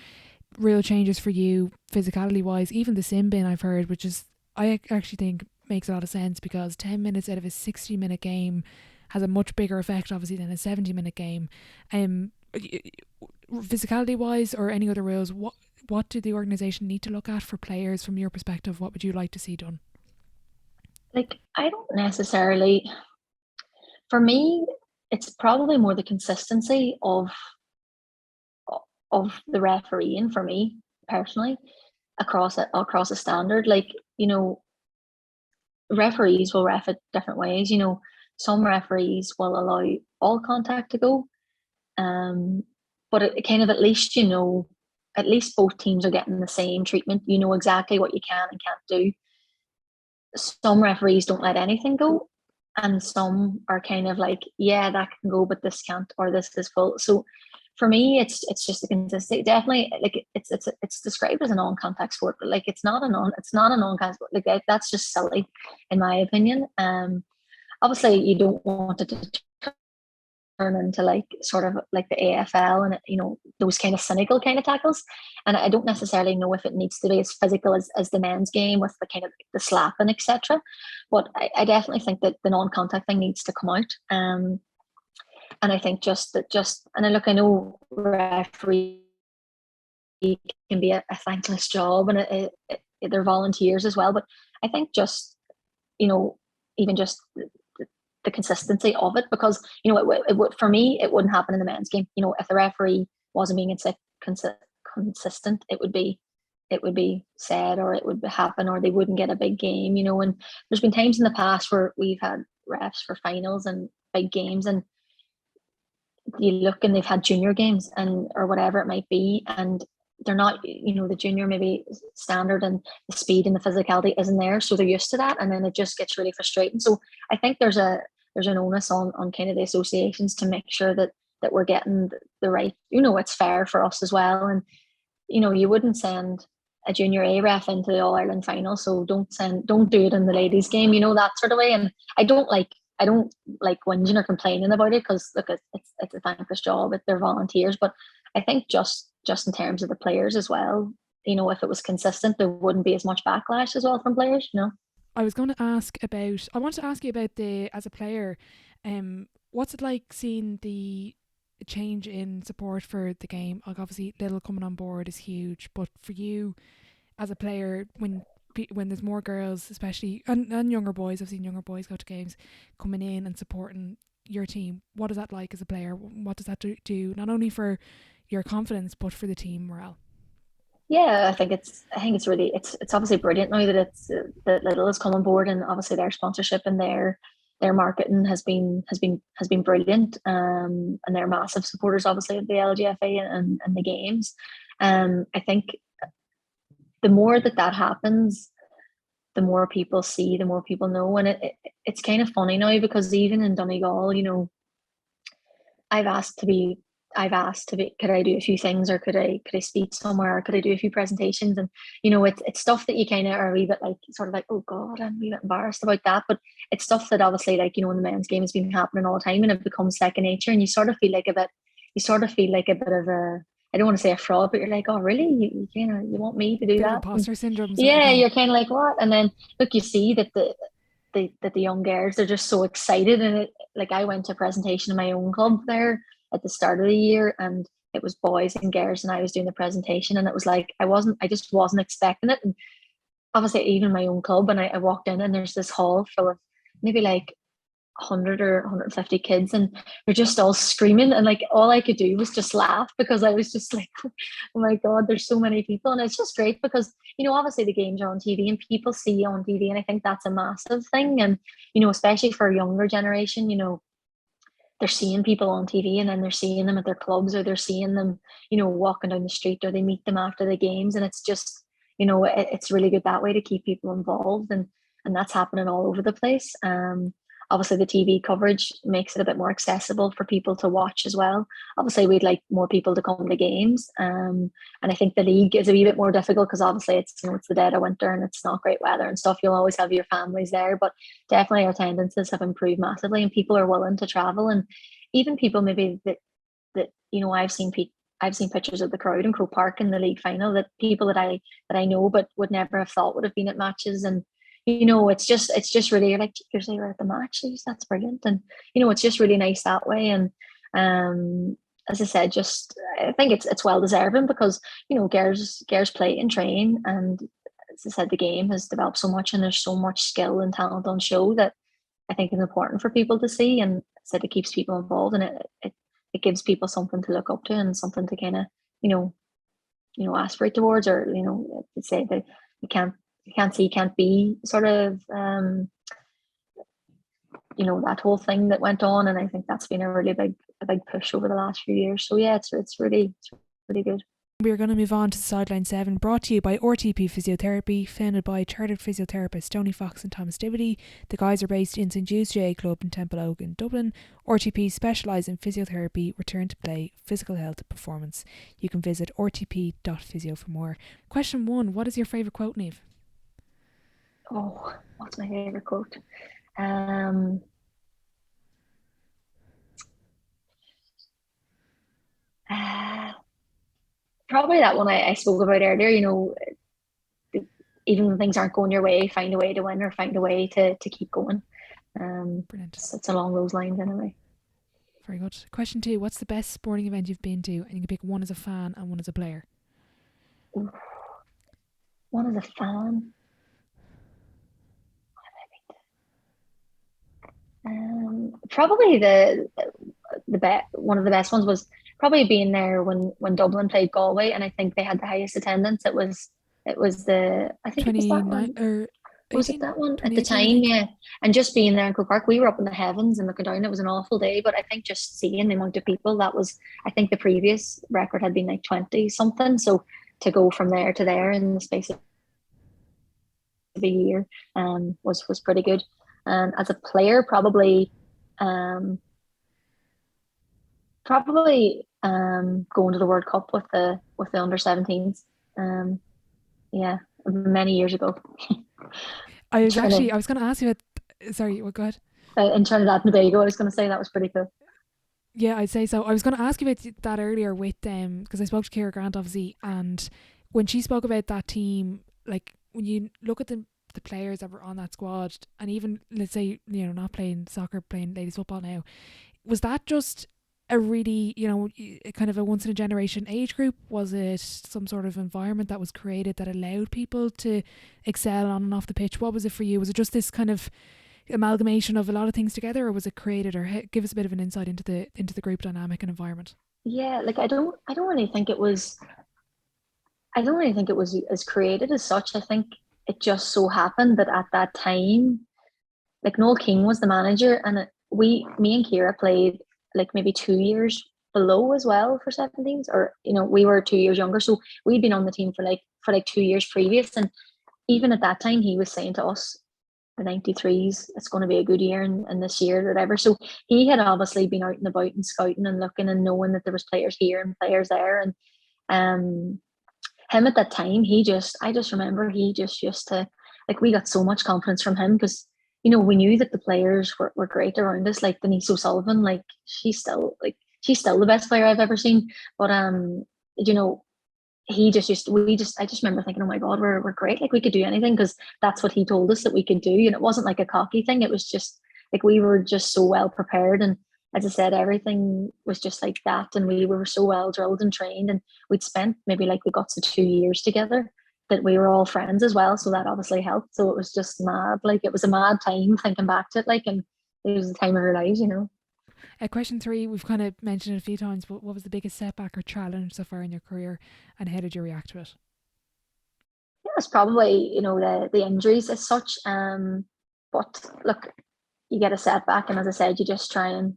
real changes for you physicality wise. Even the sim bin I've heard, which is, I actually think makes a lot of sense, because 10 minutes out of a 60-minute game has a much bigger effect obviously than a 70-minute game. Physicality wise, or any other rules, what do the organisation need to look at for players from your perspective? What would you like to see done? Like, I don't necessarily, for me, it's probably more the consistency of the refereeing for me personally across a standard. Like, referees will ref it different ways. Some referees will allow all contact to go, but it kind of, at least both teams are getting the same treatment. You know exactly what you can and can't do. Some referees don't let anything go, and some are kind of like, yeah, that can go, but this can't, or this is full. So for me, it's just a consistency. Definitely, like it's described as a non-contact sport, but like it's not a non-contact sport. Like that's just silly, in my opinion. Obviously, you don't want it to turn into like sort of like the AFL and those kind of cynical kind of tackles. And I don't necessarily know if it needs to be as physical as the men's game with the kind of the slapping, etc. But I definitely think that the non-contact thing needs to come out. And I think I know referee can be a thankless job, and they're volunteers as well. But I think even just the consistency of it, because it would, for me, it wouldn't happen in the men's game. If the referee wasn't being consistent, it would be said, or it would happen, or they wouldn't get a big game. And there's been times in the past where we've had refs for finals and big games, and you look and they've had junior games and or whatever it might be, and they're not, the junior maybe standard and the speed and the physicality isn't there, so they're used to that, and then it just gets really frustrating. So I think there's an onus on kind of the associations to make sure that we're getting the right, it's fair for us as well. And you wouldn't send a junior A ref into the All Ireland final, so don't do it in the ladies' game, that sort of way. And I don't like whinging or complaining about it, because look, it's a thankless job, they're volunteers. But I think just in terms of the players as well, if it was consistent, there wouldn't be as much backlash as well from players. I wanted to ask you about as a player, what's it like seeing the change in support for the game? Like, obviously Little coming on board is huge, but for you as a player, when there's more girls, especially, and younger boys, I've seen younger boys go to games, coming in and supporting your team, what is that like as a player? What does that do not only for your confidence but for the team morale? Yeah, I think it's really, it's obviously brilliant now that Little has come on board, and obviously their sponsorship and their marketing has been brilliant. And they're massive supporters, obviously, of the LGFA and the games. I think the more that happens, the more people see, the more people know. And it's kind of funny now, because even in Donegal, I've asked to be could I do a few things, or could I speak somewhere, or could I do a few presentations? And it's stuff that you kind of are a wee bit like, sort of like, oh God, I'm a wee bit embarrassed about that. But it's stuff that obviously, like, in the men's game has been happening all the time, and it becomes second nature, and you sort of feel like a bit of a, I don't want to say a fraud, but you're like, oh really, you want me to do Bit of that? And imposter syndrome sort of yeah, thing. you're kind of like, what? And then look, you see that the young girls, they're just so excited. And like, I went to a presentation in my own club there at the start of the year, and it was boys and girls, and I was doing the presentation, and it was like, I just wasn't expecting it. And obviously, even my own club, and I walked in, and there's this hall full of maybe like 100 or 150 kids, and they're just all screaming, and like, all I could do was just laugh, because I was just like, oh my God, there's so many people. And it's just great, because obviously the games are on TV and people see you on TV, and I think that's a massive thing. And especially for a younger generation, they're seeing people on TV, and then they're seeing them at their clubs, or they're seeing them, walking down the street, or they meet them after the games. And it's just, it's really good that way to keep people involved. And that's happening all over the place. Obviously the TV coverage makes it a bit more accessible for people to watch as well. Obviously we'd like more people to come to games. And I think the league is a wee bit more difficult, because obviously it's, it's the dead of winter and it's not great weather and stuff. You'll always have your families there, but definitely our attendances have improved massively, and people are willing to travel. And even people maybe that I've seen pictures of the crowd in Croke Park in the league final, that people that I know but would never have thought would have been at matches. And it's just really, you're like, usually you're at the matches, that's brilliant. And it's just really nice that way. And as I said, just, I think it's well deserving, because girls play and train, and as I said, the game has developed so much, and there's so much skill and talent on show, that I think is important for people to see. And said, it keeps people involved, and it gives people something to look up to, and something to kind of aspirate towards, or to say that you can't see, can't be, sort of, that whole thing that went on. And I think that's been a big push over the last few years. So yeah, it's really good. We're going to move on to Sideline 7, brought to you by RTP Physiotherapy, founded by chartered physiotherapists Tony Fox and Thomas Divilly. The guys are based in St.Judes GA Club in Templeogue in Dublin. RTP specialise in physiotherapy, return to play, physical health, performance. You can visit rtp.physio for more. Question 1, what is your favourite quote, Niamh? Oh, what's my favourite quote? Probably that one I spoke about earlier. Even when things aren't going your way, find a way to win, or find a way to keep going. Brilliant. It's along those lines anyway. Very good. Question 2, what's the best sporting event you've been to? And you can pick one as a fan and one as a player. Ooh, one as a fan. Probably one of the best ones was probably being there when Dublin played Galway, and I think they had the highest attendance. It was the, I think it was that 29 one. or Was it 18, that one at the 2018, I time? think. Yeah. And just being there in Croke Park, we were up in the heavens and looking down. It was an awful day, but I think just seeing the amount of people that was, I think the previous record had been like 20 something. So to go from there to there in the space of a year was pretty good. And as a player, um, going to the World Cup with the under 17s. Um, yeah, many years ago. Trying I was going to ask you about, sorry, well, go ahead. in Trinidad and Tobago, I was going to say that was pretty cool. Yeah, I'd say so. I was going to ask you about that earlier with because I spoke to Kira Grant obviously, and when she spoke about that team, like when you look at the players that were on that squad, and even let's say not playing soccer, playing ladies football now, was that just a really kind of a once in a generation age group? Was it some sort of environment that was created that allowed people to excel on and off the pitch? What was it for you? Was it just this kind of amalgamation of a lot of things together, or was it created? Or give us a bit of an insight into the group dynamic and environment. Yeah, like I don't really think it was I don't really think it was as created as such. I think it just so happened that at that time, like Noel King was the manager, and me and Kira played like maybe 2 years below as well for 17s, or we were 2 years younger, so we'd been on the team for like 2 years previous, and even at that time, he was saying to us, the 93s, it's going to be a good year and this year, or whatever. So he had obviously been out and about and scouting and looking and knowing that there was players here and players there, and um him at that time, I just remember he just used to, like, we got so much confidence from him because, we knew that the players were great around us, like Denise O'Sullivan, like she's still the best player I've ever seen. But, you know, I just remember thinking, oh my God, we're great. Like we could do anything because that's what he told us that we could do. And it wasn't like a cocky thing. It was just like, we were just so well prepared. And as I said, everything was just like that. And we were so well drilled and trained. And we'd spent maybe like the guts of 2 years together, that we were all friends as well. So that obviously helped. So it was just mad. Like it was a mad time thinking back to it. Like, and it was the time of our lives. Question 3, we've kind of mentioned it a few times, but what was the biggest setback or challenge so far in your career, and how did you react to it? Yeah, it's probably, the injuries as such. But look, you get a setback, and as I said, you just try and.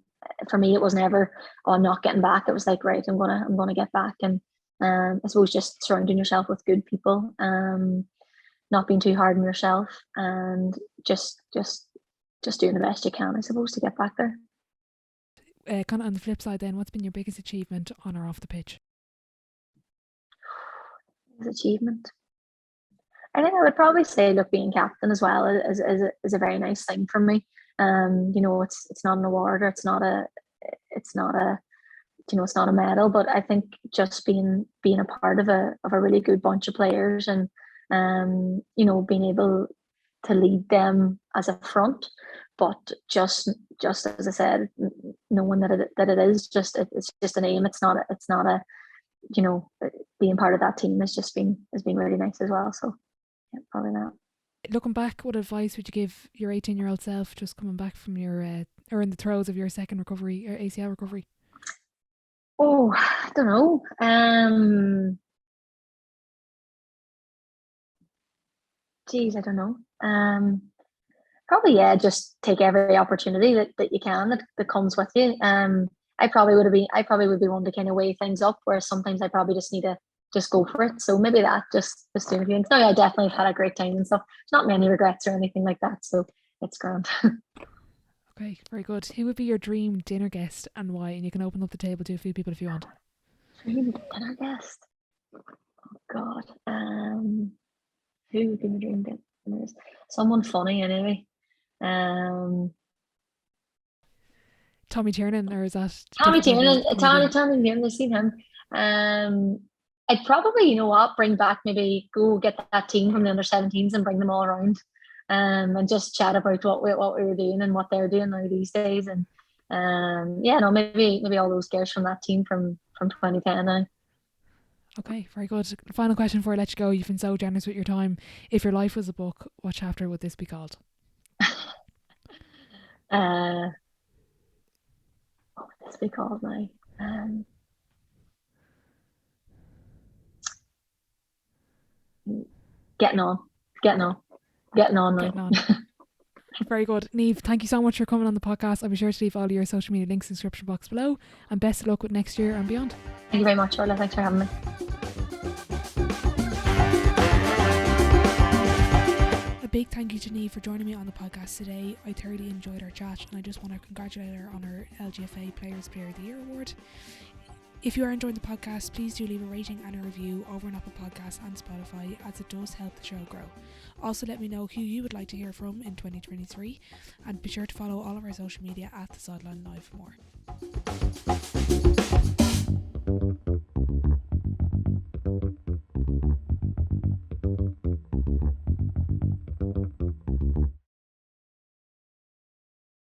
For me, it was never, oh, I'm not getting back. It was like, right, I'm gonna get back, and I suppose just surrounding yourself with good people, not being too hard on yourself, and just doing the best you can, I suppose, to get back there. Kind of on the flip side, then, what's been your biggest achievement on or off the pitch? Achievement. I think I would probably say, look, being captain as well is a very nice thing for me. It's not an award, or it's not a it's not a medal, but I think just being a part of a really good bunch of players, and being able to lead them as a front, but just as I said, knowing that it is just it's just an aim. It's not a you know being part of that team has been really nice as well. So yeah, probably that. Looking back, what advice would you give your 18-year-old self just coming back from your or in the throes of your second recovery or ACL recovery? Oh, I don't know. Geez, I don't know. Probably, yeah, just take every opportunity that you can that comes with you. I probably would be one to kind of weigh things up, whereas sometimes I probably just need to just go for it. So maybe that just doing things. No, yeah, I definitely have had a great time and stuff. There's not many regrets or anything like that. So it's grand. Okay, very good. Who would be your dream dinner guest and why? And you can open up the table to a few people if you want. Dream dinner guest. Oh God. Who would be my dream dinner guest? Someone funny anyway. Um Tommy Tiernan, or is that Tommy different kind of Tiernan, comedian? Tommy Tiernan, I've seen him. I'd probably, bring back, maybe go get that team from the under 17s and bring them all around, and just chat about what we were doing and what they're doing now these days, and yeah, no, maybe all those girls from that team from 2010 now. Okay, very good. Final question before I let you go. You've been so generous with your time. If your life was a book, what chapter would this be called? Uh, what would this be called now? Um, getting on, getting on. getting on now. Getting on. Very good. Niamh, thank you so much for coming on the podcast. I'll be sure to leave all your social media links in the description box below, and best of luck with next year and beyond. Thank you very much, Orla. Thanks for having me. A big thank you to Niamh for joining me on the podcast today. I thoroughly enjoyed our chat, and I just want to congratulate her on her LGFA Players Player of the Year award. If you are enjoying the podcast, please do leave a rating and a review over on Apple Podcasts and Spotify, as it does help the show grow. Also, let me know who you would like to hear from in 2023, and be sure to follow all of our social media at The Sideline Live for more.